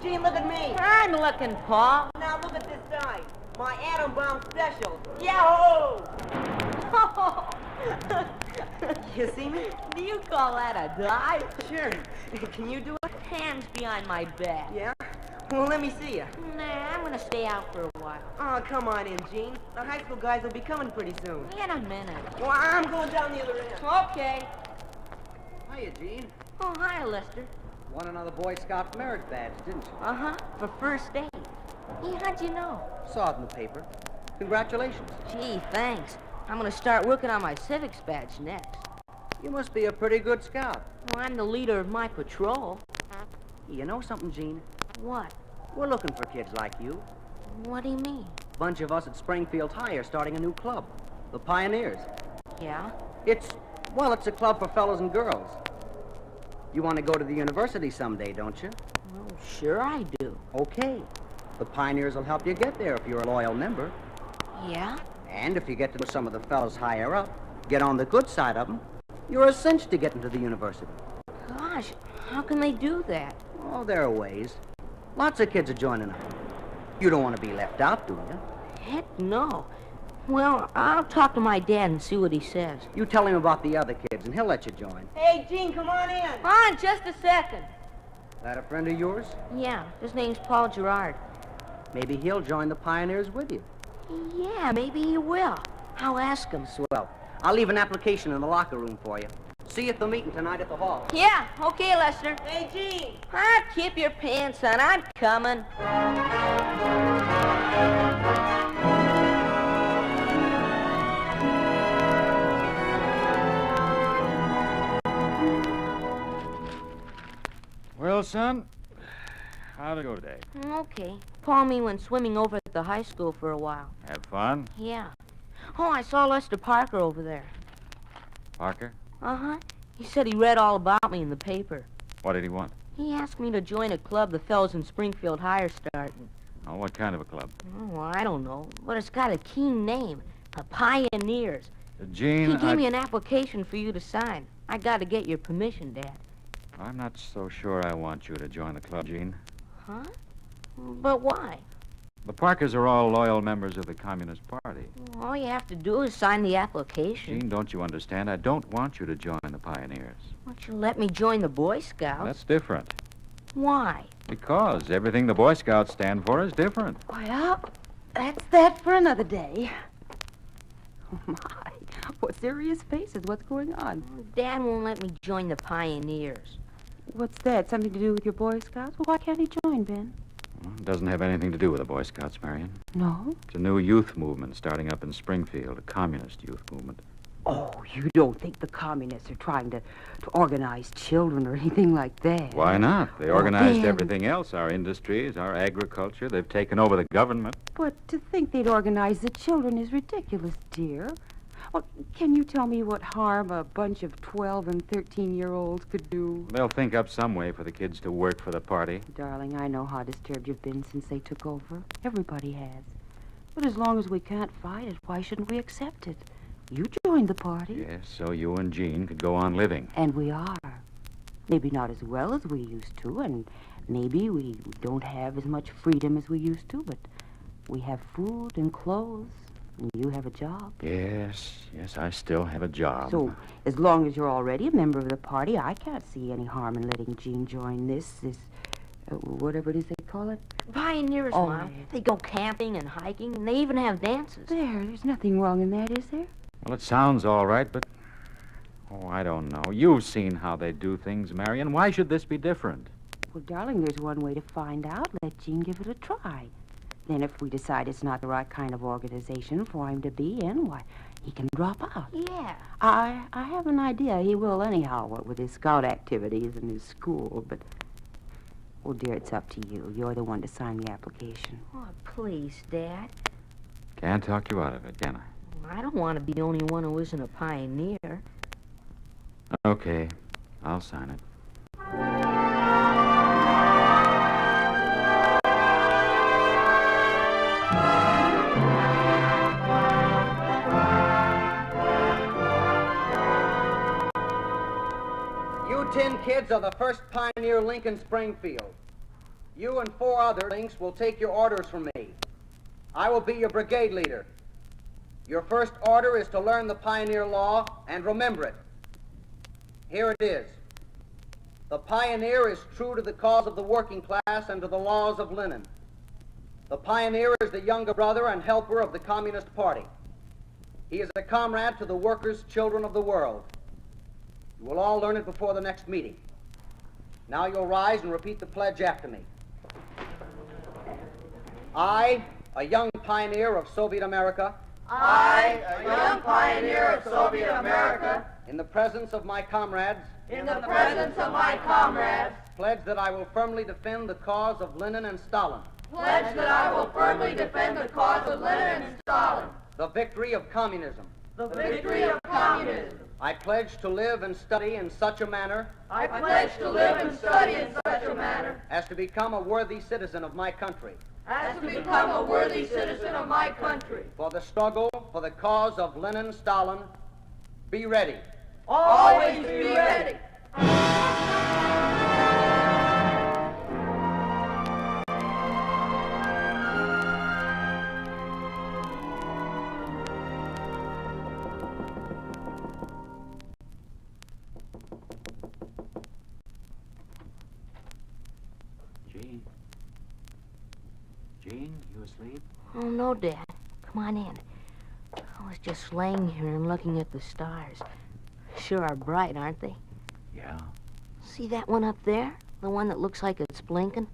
Gene, look at me. I'm looking, Paul. Now look at this side. My atom bomb special. Yahoo! You see me? Do you call that a dive? Sure. Can you do it? Hands behind my back. Yeah? Well, let me see you. Nah, I'm gonna stay out for a while. Oh, come on in, Gene. The high school guys will be coming pretty soon. In a minute. Well, I'm going down the other end. Okay. Hiya, Gene. Oh, hi, Lester. Won another Boy Scout merit badge, didn't you? Uh-huh, for first aid. Hey, how'd you know? Saw it in the paper. Congratulations. Gee, thanks. I'm gonna start working on my civics badge next. You must be a pretty good scout. Well, I'm the leader of my patrol. You know something, Gene? What? We're looking for kids like you. What do you mean? Bunch of us at Springfield High are starting a new club. The Pioneers. Yeah? It's a club for fellows and girls. You want to go to the university someday, don't you? Well, sure I do. Okay. The Pioneers will help you get there if you're a loyal member. Yeah? And if you get to know some of the fellows higher up, get on the good side of them, you're a cinch to get into the university. Gosh, how can they do that? Oh, there are ways. Lots of kids are joining up. You don't want to be left out, do you? Heck no. Well, I'll talk to my dad and see what he says. You tell him about the other kids, and he'll let you join. Hey, Gene, come on in. On, just a second. That a friend of yours? Yeah, his name's Paul Gerard. Maybe he'll join the Pioneers with you. Yeah, maybe he will. I'll ask him. Swell. I'll leave an application in the locker room for you. See you at the meeting tonight at the hall. Yeah, okay, Lester. Hey, Gene. Keep your pants on. I'm coming. Well, son, how'd it go today? Okay. Paul and me went swimming over at the high school for a while. Have fun? Yeah. Oh, I saw Lester Parker over there. Parker? Uh-huh. He said he read all about me in the paper. What did he want? He asked me to join a club the fellows in Springfield High are starting. Oh, what kind of a club? Oh, I don't know, but it's got a keen name. The Pioneers. Gene, He gave me an application for you to sign. I got to get your permission, Dad. I'm not so sure I want you to join the club, Gene. Huh? But why? The Parkers are all loyal members of the Communist Party. All you have to do is sign the application. Gene, don't you understand? I don't want you to join the Pioneers. Won't you let me join the Boy Scouts? That's different. Why? Because everything the Boy Scouts stand for is different. Well, that's that for another day. Oh, my. What serious faces? What's going on? Dad won't let me join the Pioneers. What's that? Something to do with your Boy Scouts? Well, why can't he join, Ben? Well, it doesn't have anything to do with the Boy Scouts, Marion. No? It's a new youth movement starting up in Springfield, a communist youth movement. Oh, you don't think the communists are trying to organize children or anything like that? Why not? They organized Ben. everything else, our industries, our agriculture. They've taken over the government. But to think they'd organize the children is ridiculous, dear. Well, can you tell me what harm a bunch of 12 and 13-year-olds could do? They'll think up some way for the kids to work for the party. Darling, I know how disturbed you've been since they took over. Everybody has. But as long as we can't fight it, why shouldn't we accept it? You joined the party. Yes, so you and Jean could go on living. And we are. Maybe not as well as we used to, and maybe we don't have as much freedom as we used to, but we have food and clothes, and you have a job. Yes, I still have a job. So, as long as you're already a member of the party, I can't see any harm in letting Jean join this whatever it is they call it. Pioneers, Oh, Mom. yes. They go camping and hiking, and they even have dances. There's nothing wrong in that, is there? Well, it sounds all right, but... Oh, I don't know. You've seen how they do things, Marion. Why should this be different? Well, darling, there's one way to find out. Let Gene give it a try. Then if we decide it's not the right kind of organization for him to be in, why, he can drop out. Yeah. I have an idea he will anyhow, what with his scout activities and his school, but... Well, dear, it's up to you. You're the one to sign the application. Oh, please, Dad. Can't talk you out of it, can I don't want to be the only one who isn't a pioneer. I? Okay, I'll sign it. You 10 kids are the first Pioneer Link in Springfield. You and 4 other Links will take your orders from me. I will be your brigade leader. Your first order is to learn the Pioneer Law and remember it. Here it is. The Pioneer is true to the cause of the working class and to the laws of Lenin. The Pioneer is the younger brother and helper of the Communist Party. He is a comrade to the workers, children of the world. You will all learn it before the next meeting. Now you'll rise and repeat the pledge after me. I, a young pioneer of Soviet America. I, a young pioneer of Soviet America. In the presence of my comrades. In the presence of my comrades. Pledge that I will firmly defend the cause of Lenin and Stalin. Pledge that I will firmly defend the cause of Lenin and Stalin. The victory of communism. The victory of communism. I pledge to live and study in such a manner. I pledge to live and study in such a manner. As to become a worthy citizen of my country. As to become a worthy citizen of my country. For the struggle for the cause of Lenin, Stalin, be ready. Always be ready. Jean, you asleep? Oh, no, Dad. Come on in. I was just laying here and looking at the stars. Sure are bright, aren't they? Yeah. See that one up there? The one that looks like it's blinking?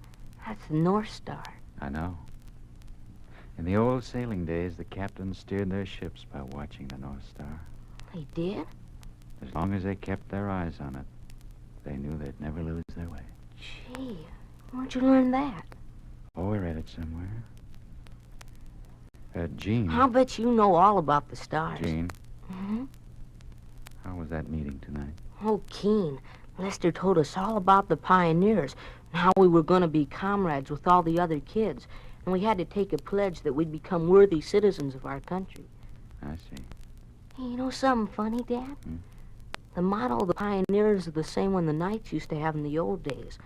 That's the North Star. I know. In the old sailing days, the captains steered their ships by watching the North Star. They did? As long as they kept their eyes on it, they knew they'd never lose their way. Gee, where'd you learn that? Oh, I read it somewhere. Jean. I'll bet you know all about the stars. Jean, Mm-hmm. how was that meeting tonight? Oh, keen. Lester told us all about the pioneers and how we were going to be comrades with all the other kids. And we had to take a pledge that we'd become worthy citizens of our country. I see. Hey, you know something funny, Dad? The motto of the pioneers is the same one the Knights used to have in the old days.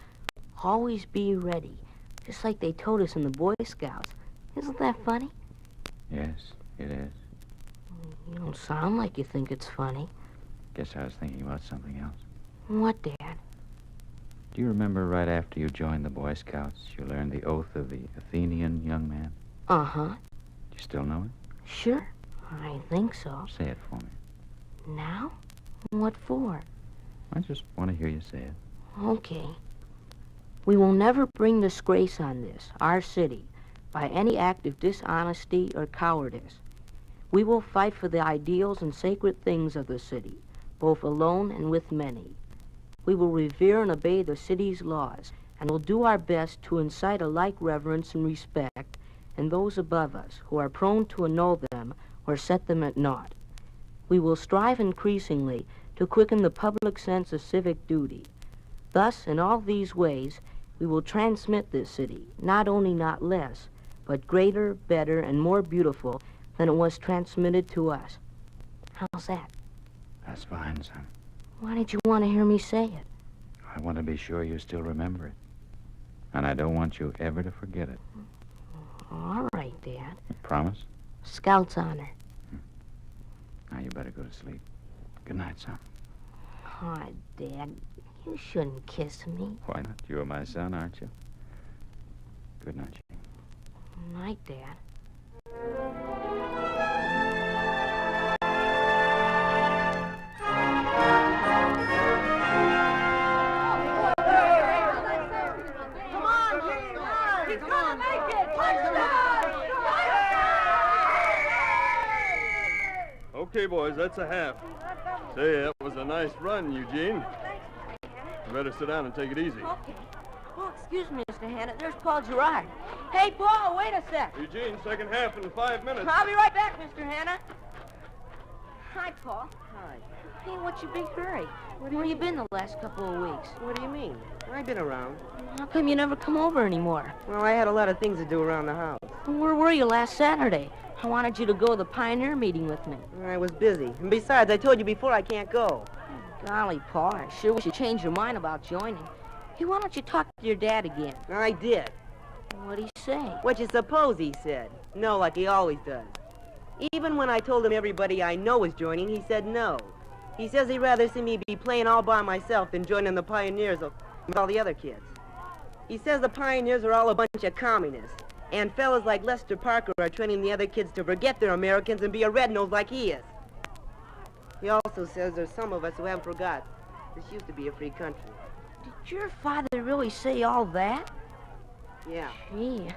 Always be ready. Just like they told us in the Boy Scouts. Isn't that funny? Yes, it is. You don't sound like you think it's funny. Guess I was thinking about something else. What, Dad? Do you remember right after you joined the Boy Scouts, you learned the oath of the Athenian young man? Uh-huh. Do you still know it? Sure. I think so. Say it for me. Now? What for? I just want to hear you say it. Okay. We will never bring disgrace on this, our city, by any act of dishonesty or cowardice. We will fight for the ideals and sacred things of the city, both alone and with many. We will revere and obey the city's laws, and will do our best to incite a like reverence and respect in those above us who are prone to annul them or set them at naught. We will strive increasingly to quicken the public sense of civic duty. Thus, in all these ways, we will transmit this city, not only not less, but greater, better, and more beautiful than it was transmitted to us. How's that? That's fine, son. Why did you want to hear me say it? I want to be sure you still remember it. And I don't want you ever to forget it. All right, Dad. Promise? Scout's honor. Now you better go to sleep. Good night, son. Oh, Dad, you shouldn't kiss me. Why not? You're my son, aren't you? Good night, Jane. Night, Dad. Okay, boys, that's a half. Say, that was a nice run, Eugene. You better sit down and take it easy. Okay. Oh, excuse me, Mr. Hanna. There's Paul Gerard. Hey, Paul, wait a sec. Eugene, second half in 5 minutes. I'll be right back, Mr. Hanna. Hi, Paul. Hi. Hey, what's your big hurry? Where you been the last couple of weeks? What do you mean? I've been around. How come you never come over anymore? Well, I had a lot of things to do around the house. Where were you last Saturday? I wanted you to go to the Pioneer meeting with me. I was busy. And besides, I told you before I can't go. Golly, Paul, I sure wish you changed your mind about joining. Hey, why don't you talk to your dad again? I did. What'd he say? What you suppose he said? No, like he always does. Even when I told him everybody I know is joining, he said no. He says he'd rather see me be playing all by myself than joining the Pioneers with all the other kids. He says the Pioneers are all a bunch of communists, and fellas like Lester Parker are training the other kids to forget they're Americans and be a red-nose like he is. He also says there's some of us who haven't forgot this used to be a free country. Did your father really say all that? Yeah. Gee.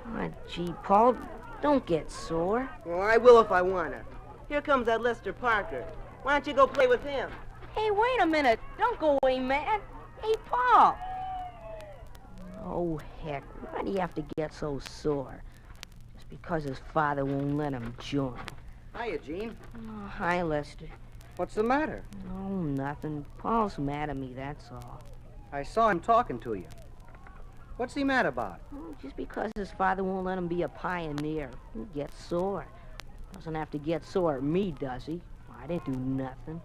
Oh, gee, Paul, don't get sore. Well, I will if I want to. Here comes that Lester Parker. Why don't you go play with him? Hey, wait a minute. Don't go away, man. Hey, Paul. Oh, heck. Why do you have to get so sore? Just because his father won't let him join. Hiya, Gene. Oh, hi, Lester. What's the matter? Oh, nothing. Paul's mad at me, that's all. I saw him talking to you. What's he mad about? Oh, just because his father won't let him be a pioneer. He gets sore. Doesn't have to get sore at me, does he? I didn't do nothing.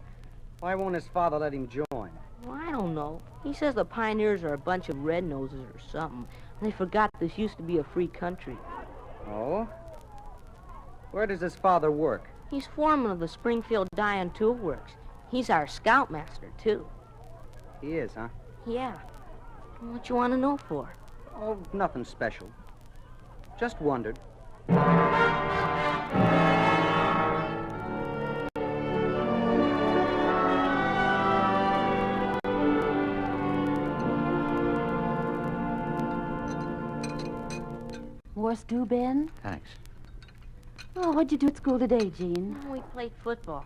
Why won't his father let him join? Well, I don't know. He says the pioneers are a bunch of red-noses or something. They forgot this used to be a free country. Oh? Where does his father work? He's foreman of the Springfield Dye and Tool Works. He's our scoutmaster, too. He is, huh? Yeah. What you want to know for? Oh, nothing special. Just wondered. More stew, Ben? Thanks. Oh, what'd you do at school today, Jean? We played football.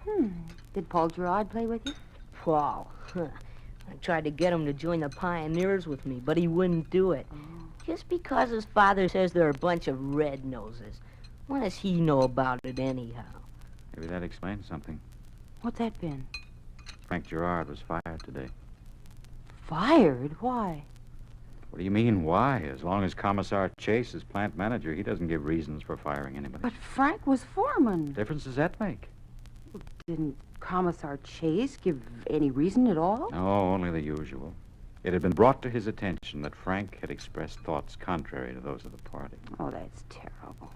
Did Paul Gerard play with you? Paul. I tried to get him to join the Pioneers with me, but he wouldn't do it. Just because his father says they're a bunch of red-noses. What does he know about it anyhow? Maybe that explains something. What's that, Ben? Frank Gerard was fired today. Fired? Why? What do you mean, why? As long as Commissar Chase is plant manager, he doesn't give reasons for firing anybody. But Frank was foreman. What difference does that make? Didn't Commissar Chase give any reason at all? No, only the usual. It had been brought to his attention that Frank had expressed thoughts contrary to those of the party. Oh, that's terrible.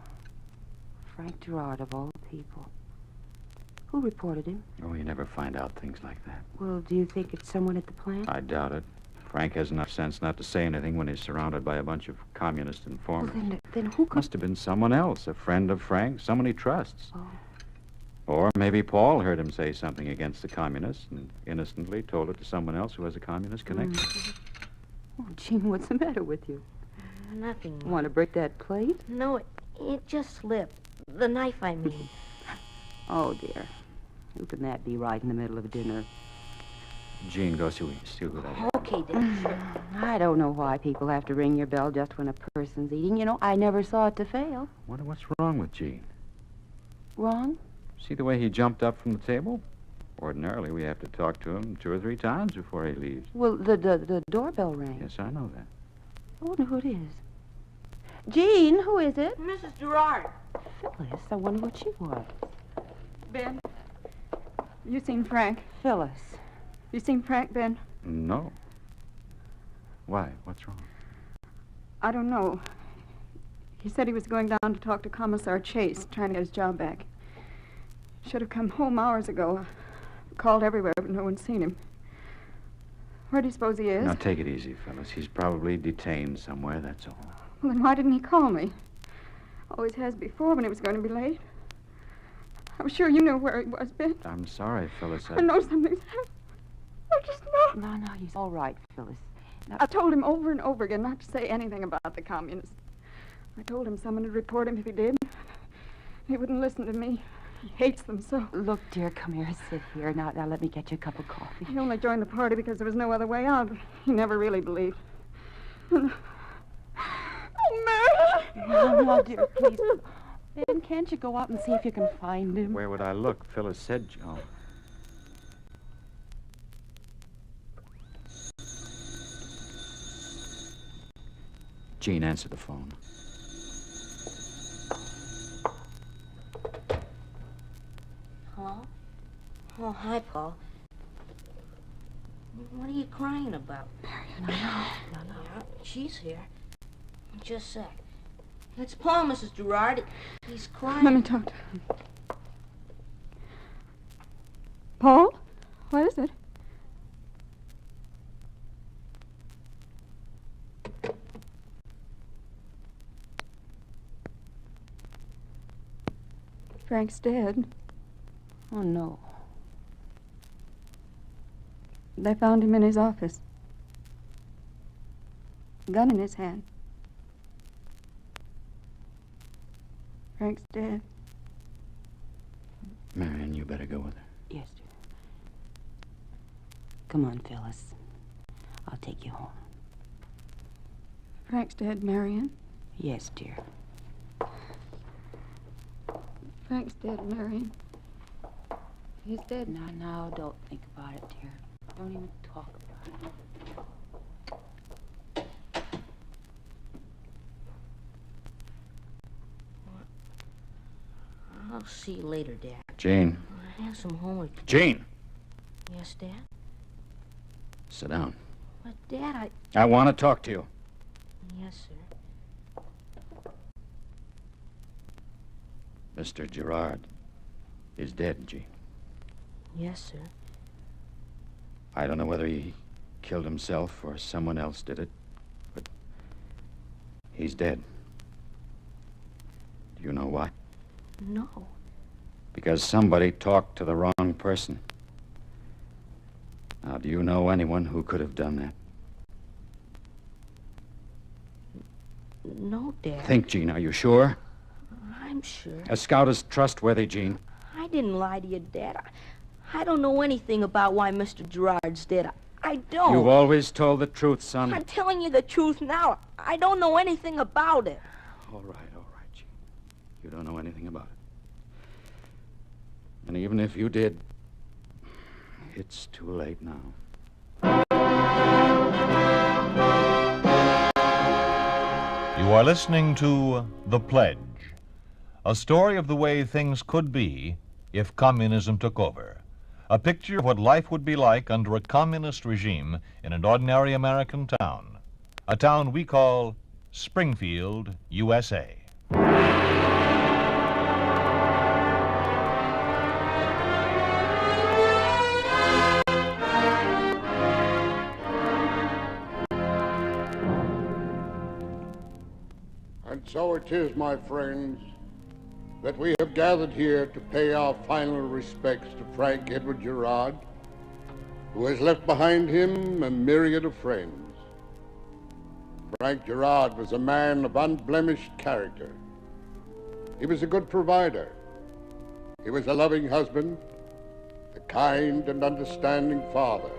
Frank Gerard, of all people. Who reported him? Oh, you never find out things like that. Well, do you think it's someone at the plant? I doubt it. Frank has enough sense not to say anything when he's surrounded by a bunch of communist informers. Well, then who could... Must have been someone else, a friend of Frank's, someone he trusts. Oh. Or maybe Paul heard him say something against the communists and innocently told it to someone else who has a communist connection. Oh, Jean, what's the matter with you? Nothing. Want to break that plate? No, it just slipped. The knife, I mean. Oh, dear. Who can that be right in the middle of dinner? Jean, go see who that is. Okay, then, sure. I don't know why people have to ring your bell just when a person's eating. You know, I never saw it to fail. Wonder what's wrong with Jean. Wrong? See the way he jumped up from the table? Ordinarily, we have to talk to him 2 or 3 times before he leaves. Well, the doorbell rang. Yes, I know that. I wonder who it is. Jean, who is it? Mrs. Gerard. Phyllis, I wonder what she wants. Ben, you seen Frank? Phyllis. You seen Frank, Ben? No. Why? What's wrong? I don't know. He said he was going down to talk to Commissar Chase, trying to get his job back. Should have come home hours ago. Called everywhere, but no one's seen him. Where do you suppose he is? Now, take it easy, Phyllis. He's probably detained somewhere, that's all. Well, then why didn't he call me? Always has before when he was going to be late. I'm sure you knew where he was, Ben. I'm sorry, Phyllis. I know something's happened. I just know. No, he's all right, Phyllis. Now, I told him over and over again not to say anything about the communists. I told him someone would report him if he did. He wouldn't listen to me. He hates them so. Look, dear, come here. Sit here. Now let me get you a cup of coffee. He only joined the party because there was no other way out. He never really believed. Oh, Mary! No, dear, please. Ben, can't you go out and see if you can find him? Where would I look? Phyllis said... Oh. Jean, answer the phone. Hello? Oh, hi, Paul. What are you crying about? Marion, no. Yeah, she's here. Just a sec. It's Paul, Mrs. Gerard. He's crying. Let me talk to him. Paul? What is it? Frank's dead. Oh, no. They found him in his office. Gun in his hand. Frank's dead. Marion, you better go with her. Yes, dear. Come on, Phyllis. I'll take you home. Frank's dead, Marion. Yes, dear. Frank's dead, Marion. He's dead. Now, don't think about it, dear. Don't even talk about it. I'll see you later, Dad. Jane. I have some homework. Jane! Yes, Dad? Sit down. But, Dad, I want to talk to you. Yes, sir. Mr. Gerard is dead, Jean. Yes, sir. I don't know whether he killed himself or someone else did it, but he's dead. Do you know why? No. Because somebody talked to the wrong person. Now, do you know anyone who could have done that? No, Dad. Think, Jean. Are you sure? I'm sure. A scout is trustworthy, Jean. I didn't lie to you, Dad. I don't know anything about why Mr. Gerard's dead. I don't. You've always told the truth, son. I'm telling you the truth now. I don't know anything about it. All right, Jean. You don't know anything about it. And even if you did, it's too late now. You are listening to The Pledge, a story of the way things could be if communism took over. A picture of what life would be like under a communist regime in an ordinary American town. A town we call Springfield, USA. And so it is, my friends, that we have gathered here to pay our final respects to Frank Edward Gerard, who has left behind him a myriad of friends. Frank Gerard was a man of unblemished character. He was a good provider. He was a loving husband, a kind and understanding father.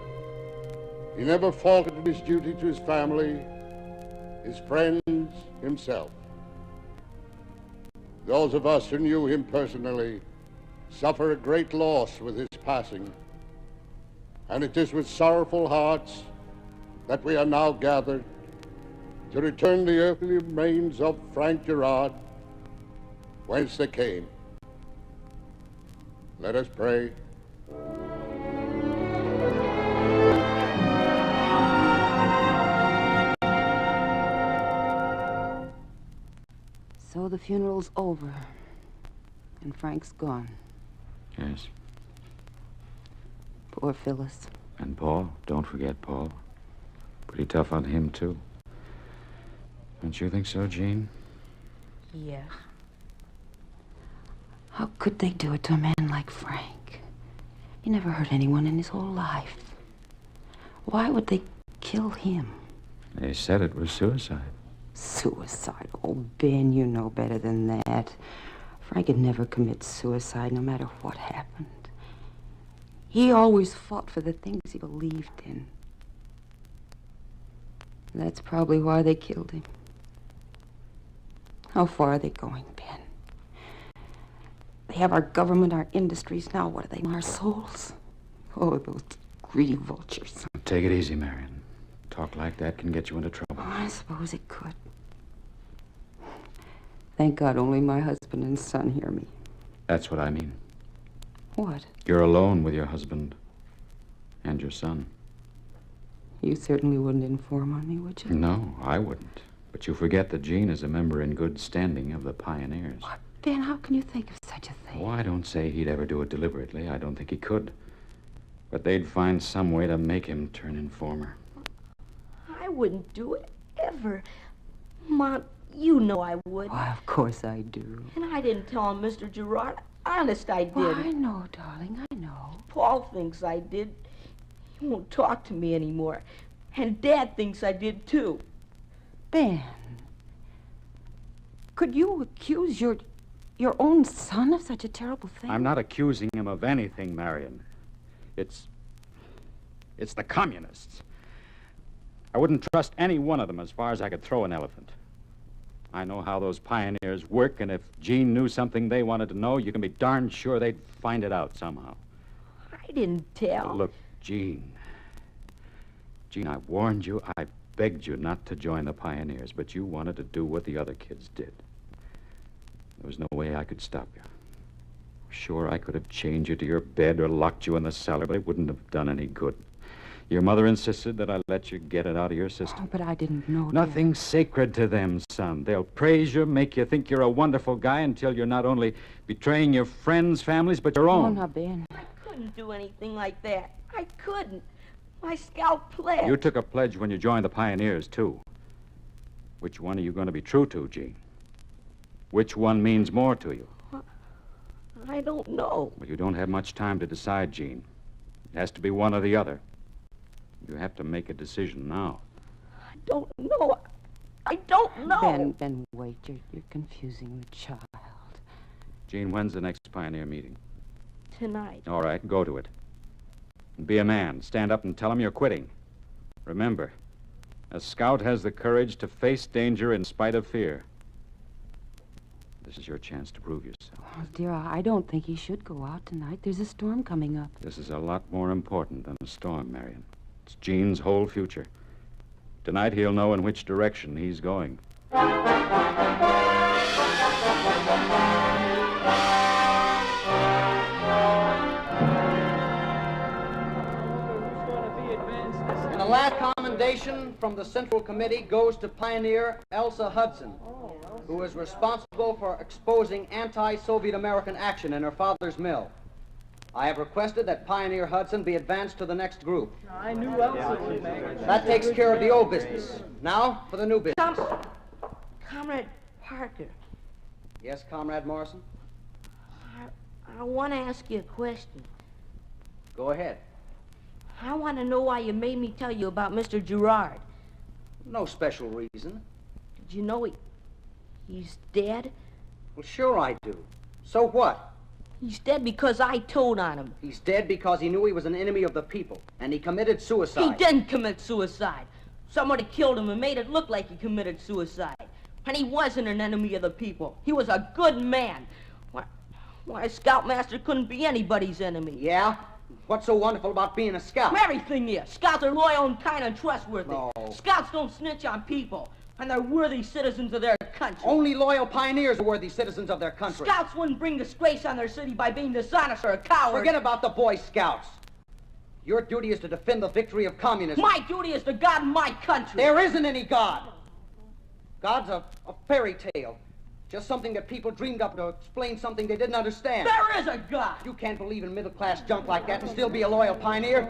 He never faltered in his duty to his family, his friends, himself. Those of us who knew him personally suffer a great loss with his passing, and it is with sorrowful hearts that we are now gathered to return the earthly remains of Frank Gerard whence they came. Let us pray. So the funeral's over, and Frank's gone. Yes. Poor Phyllis. And Paul. Don't forget Paul. Pretty tough on him, too. Don't you think so, Jean? Yeah. How could they do it to a man like Frank? He never hurt anyone in his whole life. Why would they kill him? They said it was suicide. Suicide? Oh, Ben, you know better than that. Frank would never commit suicide, no matter what happened. He always fought for the things he believed in. That's probably why they killed him. How far are they going, Ben? They have our government, our industries. Now what are they, our souls? Oh, those greedy vultures. Take it easy, Marion. Talk like that can get you into trouble. Oh, I suppose it could. Thank God only my husband and son hear me. That's what I mean. What? You're alone with your husband and your son. You certainly wouldn't inform on me, would you? No, I wouldn't. But you forget that Gene is a member in good standing of the Pioneers. What? Ben, how can you think of such a thing? Oh, I don't say he'd ever do it deliberately. I don't think he could. But they'd find some way to make him turn informer. I wouldn't do it, ever. Mom, you know I would. Why, of course I do. And I didn't tell him, Mr. Gerard. Honest, I didn't. Well, I know, darling, I know. Paul thinks I did. He won't talk to me anymore. And Dad thinks I did, too. Ben, could you accuse your own son of such a terrible thing? I'm not accusing him of anything, Marion. It's the communists. I wouldn't trust any one of them as far as I could throw an elephant. I know how those pioneers work, and if Gene knew something they wanted to know, you can be darn sure they'd find it out somehow. I didn't tell. Look, Gene, I warned you, I begged you not to join the pioneers, but you wanted to do what the other kids did. There was no way I could stop you. Sure, I could have chained you to your bed or locked you in the cellar, but it wouldn't have done any good. Your mother insisted that I let you get it out of your system. Oh, but I didn't know. Nothing's sacred to them, son. They'll praise you, make you think you're a wonderful guy until you're not only betraying your friends' families, but your own. Oh, now, Ben. I couldn't do anything like that. I couldn't. My scout pledge. You took a pledge when you joined the Pioneers, too. Which one are you going to be true to, Gene? Which one means more to you? I don't know. Well, you don't have much time to decide, Gene. It has to be one or the other. You have to make a decision now. I don't know. I don't know. Ben, wait. You're confusing the child. Gene, when's the next Pioneer meeting? Tonight. All right, go to it. And be a man. Stand up and tell them you're quitting. Remember, a scout has the courage to face danger in spite of fear. This is your chance to prove yourself. Oh, dear, I don't think he should go out tonight. There's a storm coming up. This is a lot more important than a storm, Marion. It's Gene's whole future. Tonight he'll know in which direction he's going. And the last commendation from the Central Committee goes to Pioneer Elsa Hudson, who is responsible for exposing anti-Soviet American action in her father's mill. I have requested that Pioneer Hudson be advanced to the next group. I knew Elsa would make it. That takes care of the old business. Now for the new business. Comrade Parker, Yes, Comrade Morrison? I want to ask you a question. Go ahead. I want to know why you made me tell you about Mr. Gerard. No special reason. Did you know he's dead? Well, sure I do. So what? He's dead because I told on him. He's dead because he knew he was an enemy of the people, and he committed suicide. He didn't commit suicide. Somebody killed him and made it look like he committed suicide. And he wasn't an enemy of the people. He was a good man. Why, a scoutmaster couldn't be anybody's enemy. Yeah? What's so wonderful about being a scout? Everything is. Scouts are loyal and kind and trustworthy. No. Scouts don't snitch on people, and they're worthy citizens of their country. Only loyal pioneers are worthy citizens of their country. Scouts wouldn't bring disgrace on their city by being dishonest or a coward. Forget about the Boy Scouts. Your duty is to defend the victory of communism. My duty is to God my country. There isn't any God. God's a fairy tale. Just something that people dreamed up to explain something they didn't understand. There is a God. You can't believe in middle-class junk like that and still be a loyal pioneer.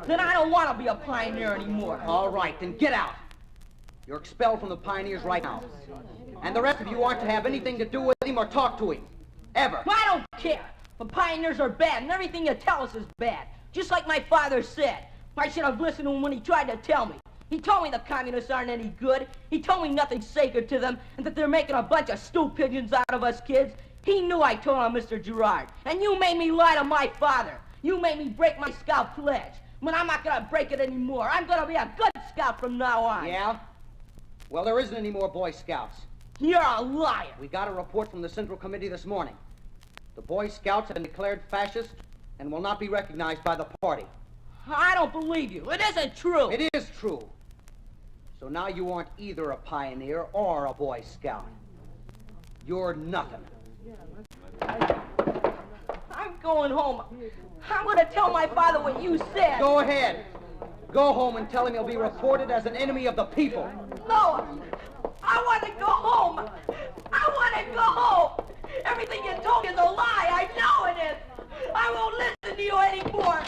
Then I don't want to be a pioneer anymore. All right, then get out. You're expelled from the Pioneers right now. And the rest of you aren't to have anything to do with him or talk to him. Ever. I don't care. The pioneers are bad, and everything you tell us is bad. Just like my father said. I should have listened to him when he tried to tell me. He told me the communists aren't any good. He told me nothing's sacred to them, and that they're making a bunch of stew pigeons out of us kids. He knew I told on Mr. Gerard. And you made me lie to my father. You made me break my scout pledge. But I'm not gonna break it anymore. I'm gonna be a good scout from now on. Yeah? Well, there isn't any more Boy Scouts. You're a liar. We got a report from the Central Committee this morning. The Boy Scouts have been declared fascist and will not be recognized by the party. I don't believe you. It isn't true. It is true. So now you aren't either a pioneer or a Boy Scout. You're nothing. I'm going home. I'm gonna tell my father what you said. Go ahead. Go home and tell him he'll be reported as an enemy of the people. No! I want to go home! I want to go home! Everything you told me is a lie! I know it is! I won't listen to you anymore!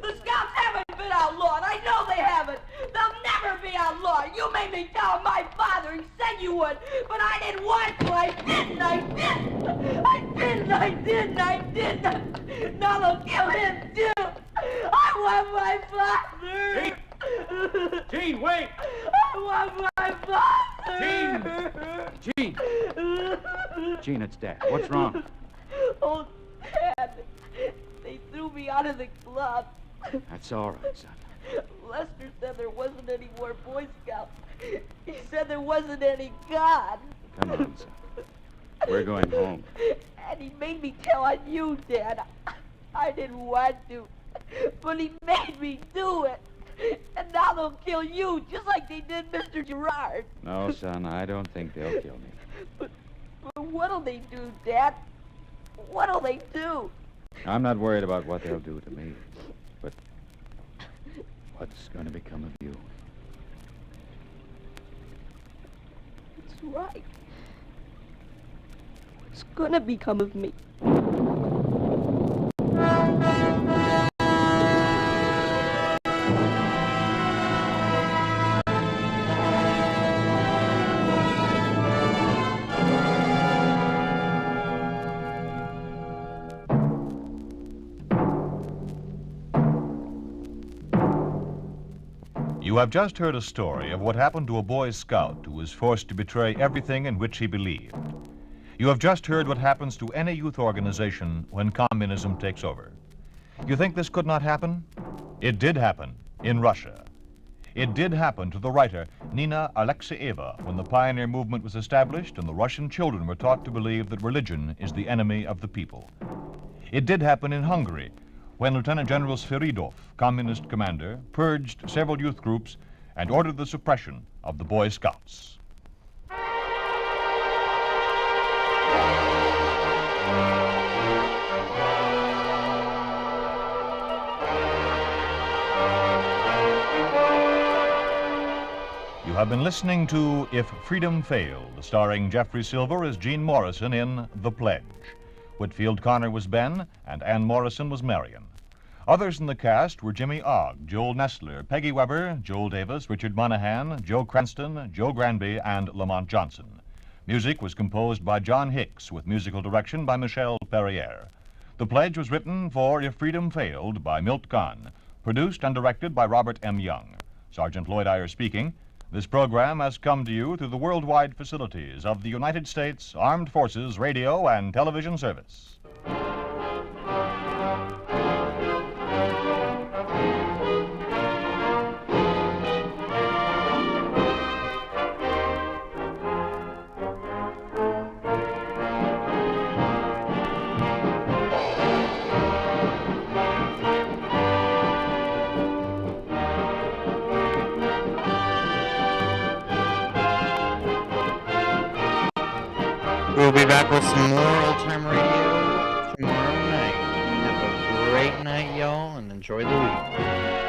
The Scouts haven't been outlawed! I know they haven't! They'll never be outlawed! You made me tell my father! He said you would! But I didn't want to! I didn't! Now they'll kill him too! I want my father! Gene, wait! I want my father! Gene! Gene, it's Dad. What's wrong? Oh, Dad. They threw me out of the club. That's all right, son. Lester said there wasn't any more Boy Scouts. He said there wasn't any God. Come on, son. We're going home. And he made me tell on you, Dad. I didn't want to, but he made me do it. And now they'll kill you, just like they did Mr. Gerard. No, son, I don't think they'll kill me. But what'll they do, Dad? What'll they do? I'm not worried about what they'll do to me, but what's going to become of you? That's right. What's gonna become of me? You have just heard a story of what happened to a Boy Scout who was forced to betray everything in which he believed. You have just heard what happens to any youth organization when communism takes over. You think this could not happen? It did happen in Russia. It did happen to the writer Nina Alexeyeva when the pioneer movement was established and the Russian children were taught to believe that religion is the enemy of the people. It did happen in Hungary when Lieutenant General Sviridov, communist commander, purged several youth groups and ordered the suppression of the Boy Scouts. You have been listening to If Freedom Failed, starring Jeffrey Silver as Gene Morrison in The Pledge. Whitfield Connor was Ben, and Ann Morrison was Marion. Others in the cast were Jimmy Ogg, Joel Nestler, Peggy Weber, Joel Davis, Richard Monahan, Joe Cranston, Joe Granby, and Lamont Johnson. Music was composed by John Hicks, with musical direction by Michelle Perrier. The Pledge was written for If Freedom Failed by Milt Kahn, produced and directed by Robert M. Young. Sergeant Lloyd Iyer speaking. This program has come to you through the worldwide facilities of the United States Armed Forces Radio and Television Service. We'll be back with some more Old Time Radio tomorrow night. Have a great night, y'all, and enjoy the week.